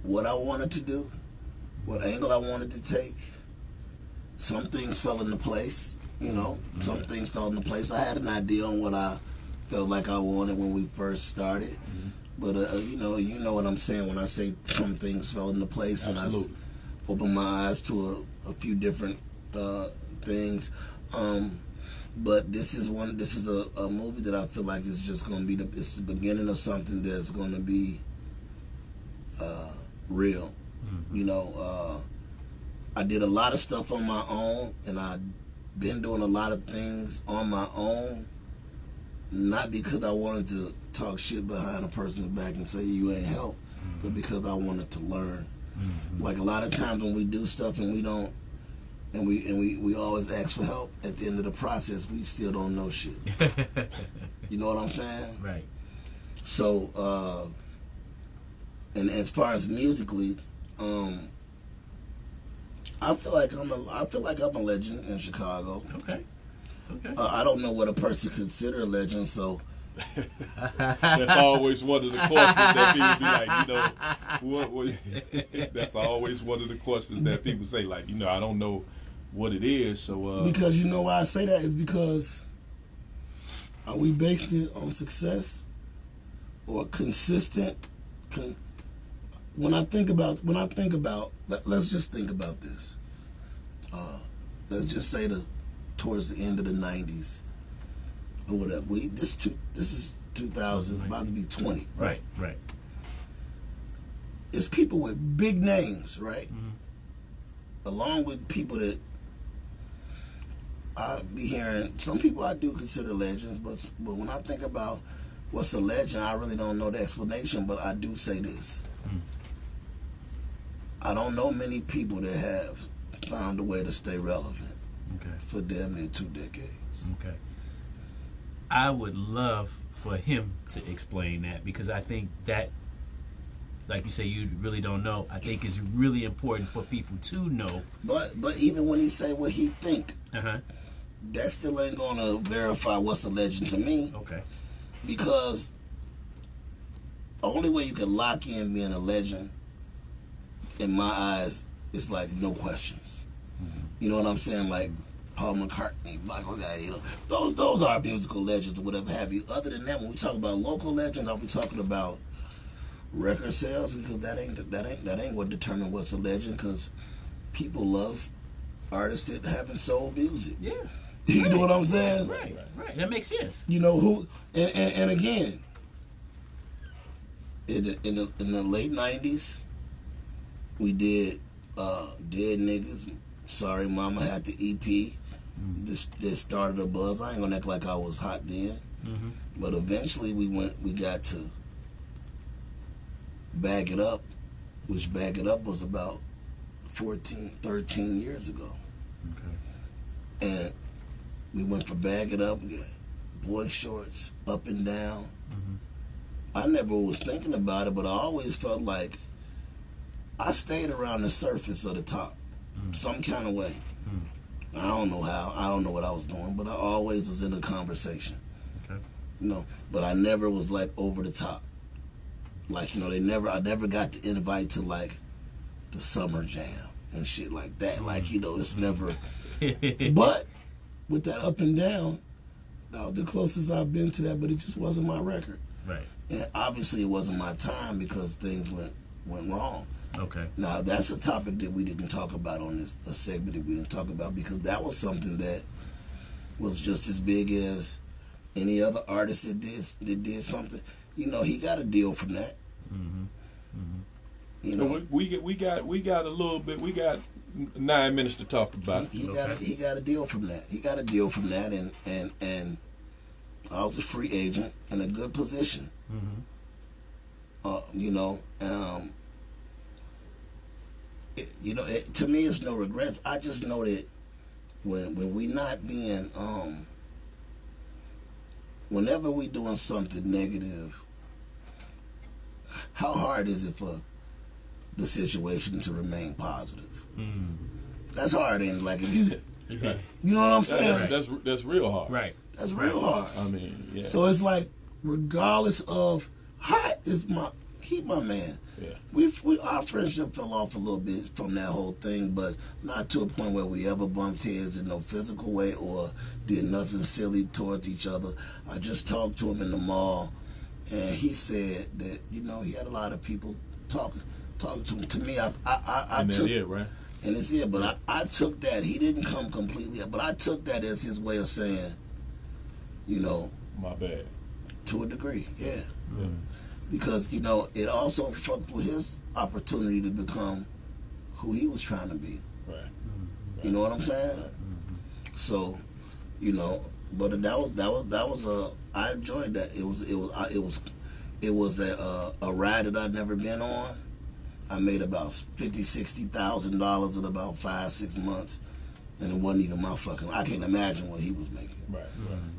S3: what I wanted to do, what angle I wanted to take. Some things fell into place. Some things fell into place. I had an idea on what I felt like I wanted when we first started. But, you know what I'm saying when I say some things fell into place.
S4: Absolutely.
S3: And I opened my eyes to a few different things. But this is a movie that I feel like is just going to be it's the beginning of something that's going to be real. I did a lot of stuff on my own, and I've been doing a lot of things on my own, not because I wanted to talk shit behind a person's back and say you ain't help, but because I wanted to learn. Like a lot of times when we do stuff and we don't, and we always ask for help, at the end of the process we still don't know shit. You know what I'm saying?
S2: Right.
S3: So, and as far as musically, I feel like I'm a legend in Chicago.
S2: Okay.
S3: I don't know what a person consider a legend, so.
S4: That's always one of the questions that people be like, what? That's always one of the questions that people say, like, I don't know what it is. So
S3: because why I say that is because are we based it on success or consistent? When I think about, let's just think about this. Let's just say towards the end of the 90s or whatever. This is 2000, about to be 20.
S2: Right.
S3: It's people with big names, right? Along with people that I be hearing. Some people I do consider legends, but when I think about what's a legend, I really don't know the explanation. But I do say this. I don't know many people that have found a way to stay relevant for damn near 2 decades.
S2: Okay. I would love for him to explain that, because I think that, like you say, you really don't know. I think it's really important for people to know.
S3: But even when he say what he think, that still ain't gonna verify what's a legend to me.
S2: Okay.
S3: Because the only way you can lock in being a legend, in my eyes, is like no questions. Mm-hmm. You know what I'm saying? Like Paul McCartney, Michael, you know, those are musical legends or whatever have you. Other than that, when we talk about local legends, are we talking about record sales? Because that ain't what determines what's a legend. Because people love artists that haven't sold music.
S2: Yeah.
S3: You know what I'm saying?
S2: Right. That makes sense.
S3: You know who? And again, in the late '90s, we did Dead Niggas. Sorry, Mama had the EP. This started a buzz. I ain't gonna act like I was hot then, but eventually we got to Bag It Up, which Bag It Up was about 13 years ago. Okay. And we went for Bag It Up. We got Boy Shorts, Up and Down. I never was thinking about it, but I always felt like I stayed around the surface of the top, some kind of way. I don't know how. I don't know what I was doing, but I always was in a conversation. Okay. You know, but I never was like over the top. Like, you know, I never got the invite to like the Summer Jam and shit like that. Like, you know, it's never. But with that Up and Down, that was the closest I've been to that, but it just wasn't my record.
S2: Right.
S3: And obviously it wasn't my time because things went wrong.
S2: Okay.
S3: Now, that's a topic that we didn't talk about on this a segment that we didn't talk about because that was something that was just as big as any other artist that did something. You know, he got a deal from that. You know,
S4: so we got a little bit. We got 9 minutes to talk about.
S3: He got a deal from that. He got a deal from that, and I was a free agent in a good position. You know. To me, it's no regrets. I just know that when we not being, whenever we doing something negative, how hard is it for the situation to remain positive? That's hard, ain't it? Like, you know what I'm saying?
S4: That's real hard.
S2: Right.
S3: That's real hard.
S4: I mean, yeah.
S3: So it's like, regardless of he my man. Yeah. Our friendship fell off a little bit from that whole thing, but not to a point where we ever bumped heads in no physical way or did nothing silly towards each other. I just talked to him in the mall, and he said that, you know, he had a lot of people talking to him. To me, I took it, right? And it's it, but I took that. He didn't come completely up, but I took that as his way of saying, you know,
S4: my bad.
S3: To a degree, yeah. Because, you know, it also fucked with his opportunity to become who he was trying to be. Right. You know what I'm saying? Right. So, you know, but that was I enjoyed that. It was a ride that I'd never been on. I made about $50,000-$60,000 in about 5-6 months, and it wasn't even my fucking. I can't imagine what he was making. Right.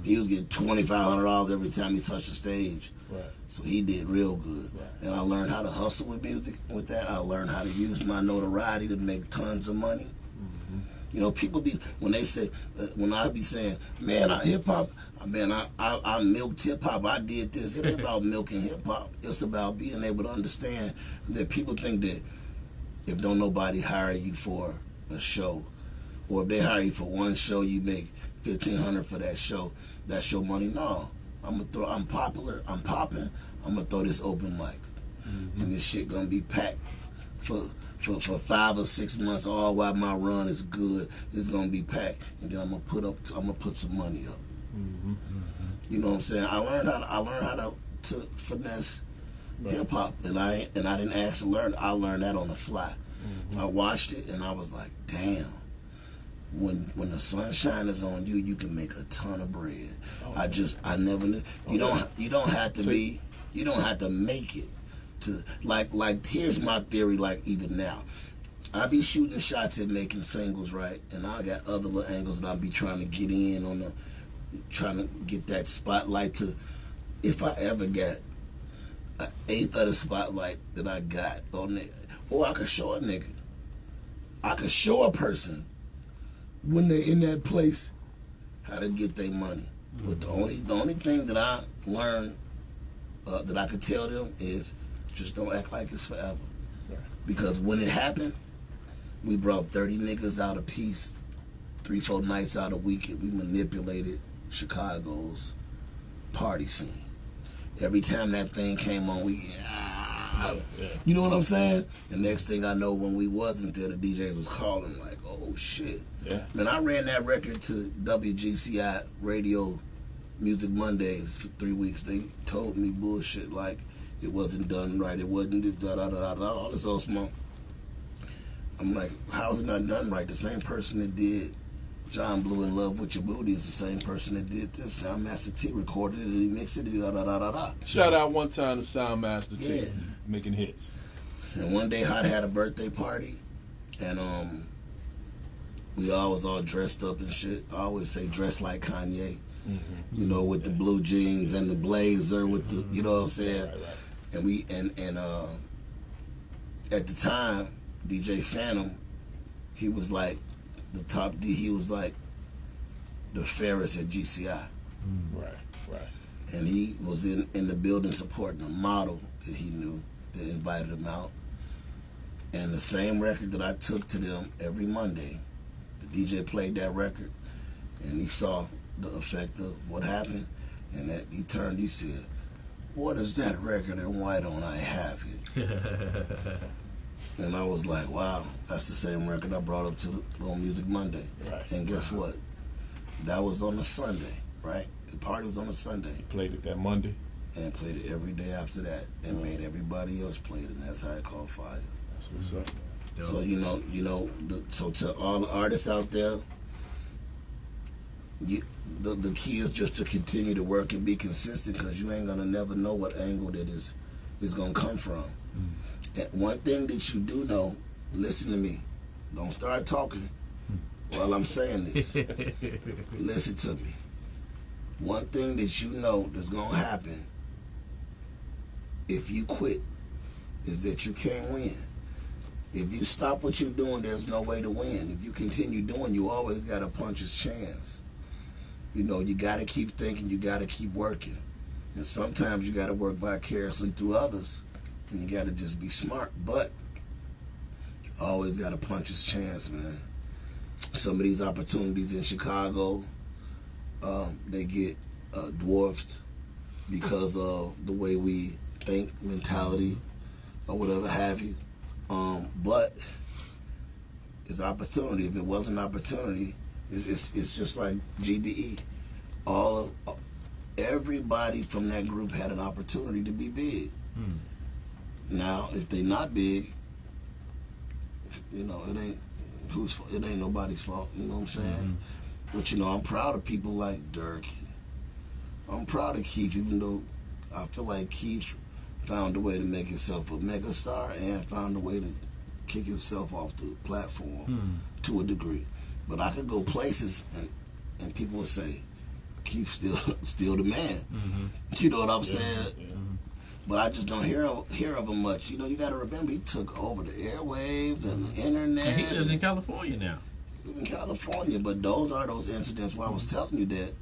S3: He was getting $2,500 every time he touched the stage. Right. So he did real good. Right. And I learned how to hustle with music with that. I learned how to use my notoriety to make tons of money. You know, people when they say, when I be saying, man, hip hop, man, I milked hip hop, I did this. It ain't about milking hip hop. It's about being able to understand that people think that if don't nobody hire you for a show, or if they hire you for one show, you make $1,500 for that show. That's your money. No, I'm popular. I'm popping. I'm gonna throw this open mic, and this shit gonna be packed for 5 or 6 months. All while my run is good, it's gonna be packed, and then I'm gonna put some money up. You know what I'm saying? I learned how to finesse hip hop, and I didn't actually learn. I learned that on the fly. I watched it, and I was like, damn. When the sunshine is on you, you can make a ton of bread. I never knew. You don't have to make it to like here's my theory. Like, even now, I be shooting shots at making singles, right? And I got other little angles that I be trying to get in on trying to get that spotlight to. If I ever get an eighth of the spotlight that I got on it, or I could show a nigga, I could show a person when they're in that place how to get their money. But the only thing that I learned that I could tell them is just don't act like it's forever. Because when it happened, we brought 30 niggas out a piece, 3-4 nights out a weekend. We manipulated Chicago's party scene. Every time that thing came on, you know what I'm saying? The next thing I know, when we wasn't there, the DJ was calling like, oh shit.
S4: Yeah.
S3: Man, I ran that record to WGCI Radio Music Mondays for 3 weeks. They told me bullshit like it wasn't done right. It wasn't da-da-da-da-da, all this old smoke. I'm like, how is it not done right? The same person that did John Blue in Love with Your Booty is the same person that did this. Soundmaster T recorded it and he mixed it, da-da-da-da-da.
S4: Shout out one time to Soundmaster T, making hits.
S3: And one day Hot had a birthday party, and we all was all dressed up and shit. I always say dress like Kanye, you know, with the blue jeans and the blazer with the, you know what I'm saying?
S4: Right.
S3: And we and at the time, DJ Phantom, he was like the top D. He was like the Ferris at GCI.
S4: Right.
S3: And he was in the building supporting a model that he knew that invited him out. And the same record that I took to them every Monday, the DJ played that record, and he saw the effect of what happened, and that he turned, he said, what is that record and why don't I have it? And I was like, wow, that's the same record I brought up on Music Monday.
S4: Right.
S3: And guess what? That was on a Sunday, right? The party was on a Sunday.
S4: You played it that Monday?
S3: And played it every day after that, and made everybody else play it, and that's how it caught fire.
S4: That's what's up.
S3: So so to all the artists out there, the key is just to continue to work and be consistent, because you ain't gonna never know what angle that is gonna come from. And one thing that you do know, listen to me, don't start talking while I'm saying this. Listen to me. One thing that you know that's gonna happen if you quit is that you can't win. If you stop what you're doing, there's no way to win. If you continue doing, you always got a puncher's chance. You know, you got to keep thinking, you got to keep working. And sometimes you got to work vicariously through others, and you got to just be smart. But you always got a puncher's chance, man. Some of these opportunities in Chicago, they get dwarfed because of the way we think, mentality, or whatever have you. But it's opportunity. If it wasn't opportunity, it's just like GBE. Everybody from that group had an opportunity to be big. Now, if they not big, you know, it ain't nobody's fault. You know what I'm saying? But you know, I'm proud of people like Dirk. I'm proud of Keith, even though I feel like Keith found a way to make himself a megastar and found a way to kick himself off the platform to a degree. But I could go places and people would say, Keith still the man. You know what I'm saying? Yeah. But I just don't hear of him much. You know, you got to remember, he took over the airwaves and the internet.
S2: And he lives in California now.
S3: He lives in California, but those are those incidents where I was telling you that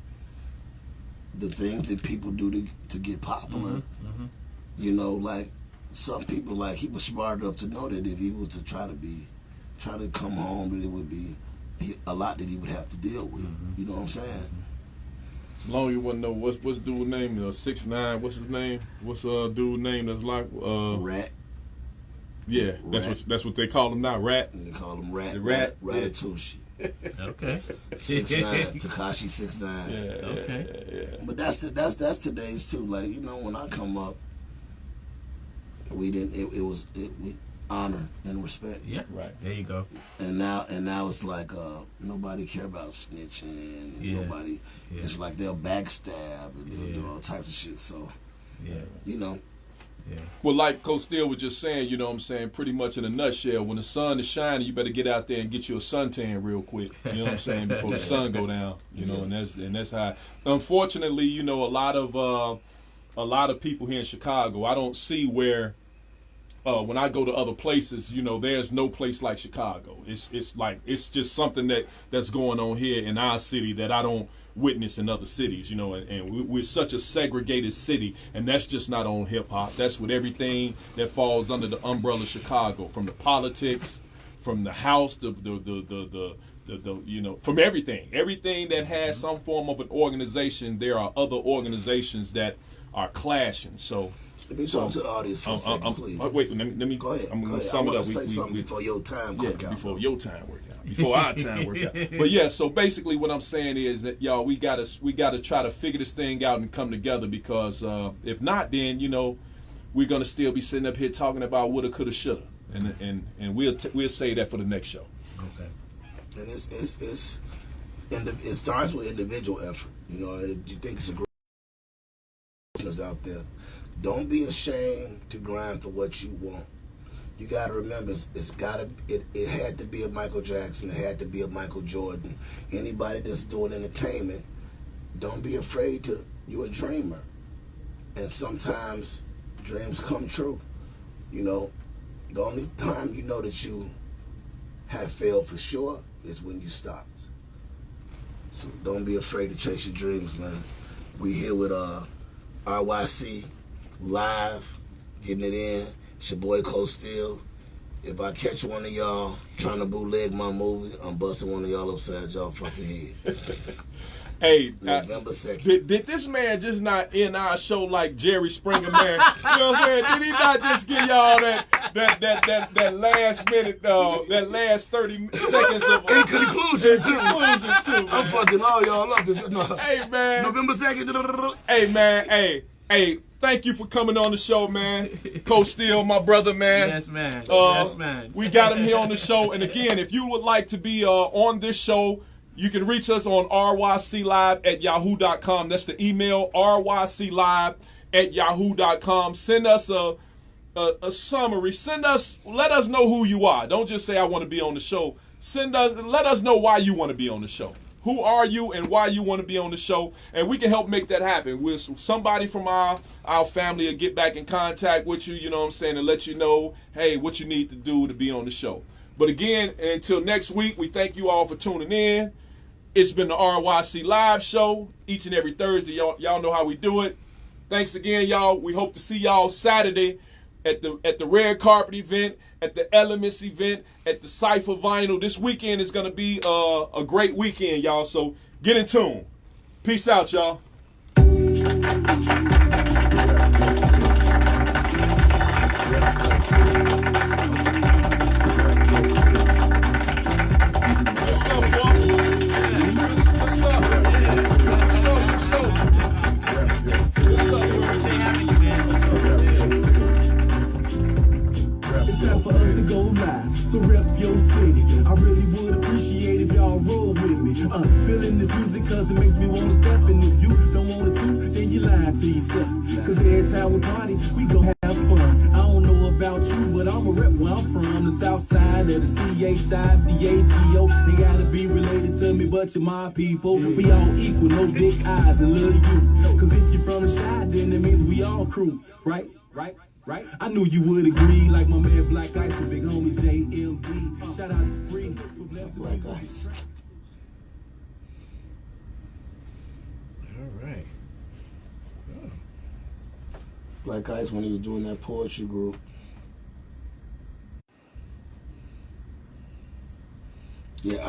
S3: the things that people do to get popular. You know, like some people, like he was smart enough to know that if he was to try to come home, that it would be a lot that he would have to deal with. You know what I'm saying?
S4: As long as you want to know what's dude's name, 6ix9ine. What's his name? What's dude's name that's like
S3: Rat.
S4: Yeah,
S3: Rat.
S4: That's what they call him now, Rat.
S3: And they call him Rat.
S4: The Rat.
S3: Ratatouche.
S2: Okay.
S3: 6ix9ine. Tekashi 6ix9ine.
S4: Yeah.
S2: Okay.
S4: Yeah.
S3: But that's today's too. Like, you know, when I come up, we honor and respect.
S2: Yeah.
S4: Right.
S2: There you go.
S3: And now it's like nobody care about snitching, and nobody.
S2: Yeah.
S3: It's like they'll backstab and they'll do all types of shit. So, you know.
S2: Yeah.
S4: Well, like Coach Steele was just saying, you know what I'm saying, pretty much in a nutshell, when the sun is shining, you better get out there and get you a suntan real quick. You know what I'm saying, before the sun go down. You know, and that's how. Unfortunately, you know, a lot of people here in Chicago, I don't see where when I go to other places, you know, there's no place like Chicago. It's just something that's going on here in our city that I don't witness in other cities, you know, and we're such a segregated city, and that's just not on hip hop. That's with everything that falls under the umbrella of Chicago, from the politics, from the house, the you know, from everything that has some form of an organization. There are other organizations that are clashing. So
S3: let me talk to the audience for a second, please.
S4: Wait, let me
S3: go ahead.
S4: I'm going to sum it up.
S3: Say something before your time work out.
S4: Before your time work out. Before our time work out. But yeah, so basically what I'm saying is that, y'all, we gotta try to figure this thing out and come together, because if not, then, you know, we're gonna still be sitting up here talking about woulda, coulda, shoulda, and we'll say that for the next show.
S3: Okay. And it starts with individual effort. You know, you think it's a great business out there. Don't be ashamed to grind for what you want. You got to remember, it had to be a Michael Jackson. It had to be a Michael Jordan. Anybody that's doing entertainment, don't be afraid to. You're a dreamer, and sometimes dreams come true. You know, the only time you know that you have failed for sure is when you stopped. So don't be afraid to chase your dreams, man. We here with RYC Live, getting it in. It's your boy Cole Steele. If I catch one of y'all trying to bootleg my movie, I'm busting one of y'all upside y'all fucking head.
S4: Hey,
S3: November 2nd.
S4: Did this man just not end our show like Jerry Springer, man? You know what I'm saying? Did he not just give y'all that last minute, that last 30 seconds of
S3: in conclusion too?
S4: Man.
S3: I'm fucking all y'all up. No.
S4: Hey man,
S3: November 2nd.
S4: Hey man, hey. Thank you for coming on the show, man. Cole Steele, my brother, man.
S2: Yes, man. Yes, man.
S4: We got him here on the show. And again, if you would like to be on this show, you can reach us on ryclive@yahoo.com. That's the email, ryclive@yahoo.com. Send us a summary. Let us know who you are. Don't just say I want to be on the show. Let us know why you want to be on the show. Who are you and why you want to be on the show? And we can help make that happen. Somebody from our family will get back in contact with you, you know what I'm saying, and let you know, hey, what you need to do to be on the show. But again, until next week, we thank you all for tuning in. It's been the RYC Live Show each and every Thursday. Y'all know how we do it. Thanks again, y'all. We hope to see y'all Saturday at the Red Carpet event, at the Elements event, at the Cypher Vinyl. This weekend is going to be a great weekend, y'all. So get in tune. Peace out, y'all.
S1: So rep your city. I really would appreciate if y'all roll with me. Feeling this music cause it makes me wanna step. And if you don't wanna to, then you lying to yourself. Cause every time we party, we gon' have fun. I don't know about you, but I'ma rep where I'm from. The south side of the CHICAGO. They gotta be related to me, but you're my people. We all equal, no big eyes and little you. Cause if you're from the side, then it means we all crew. Right? Right? I knew you would agree, like my man Black Ice and big homie JMB. Shout out to Spree for blessing
S3: Black Ice.
S2: All right. Oh.
S3: Black Ice when he was doing that poetry group. Yeah,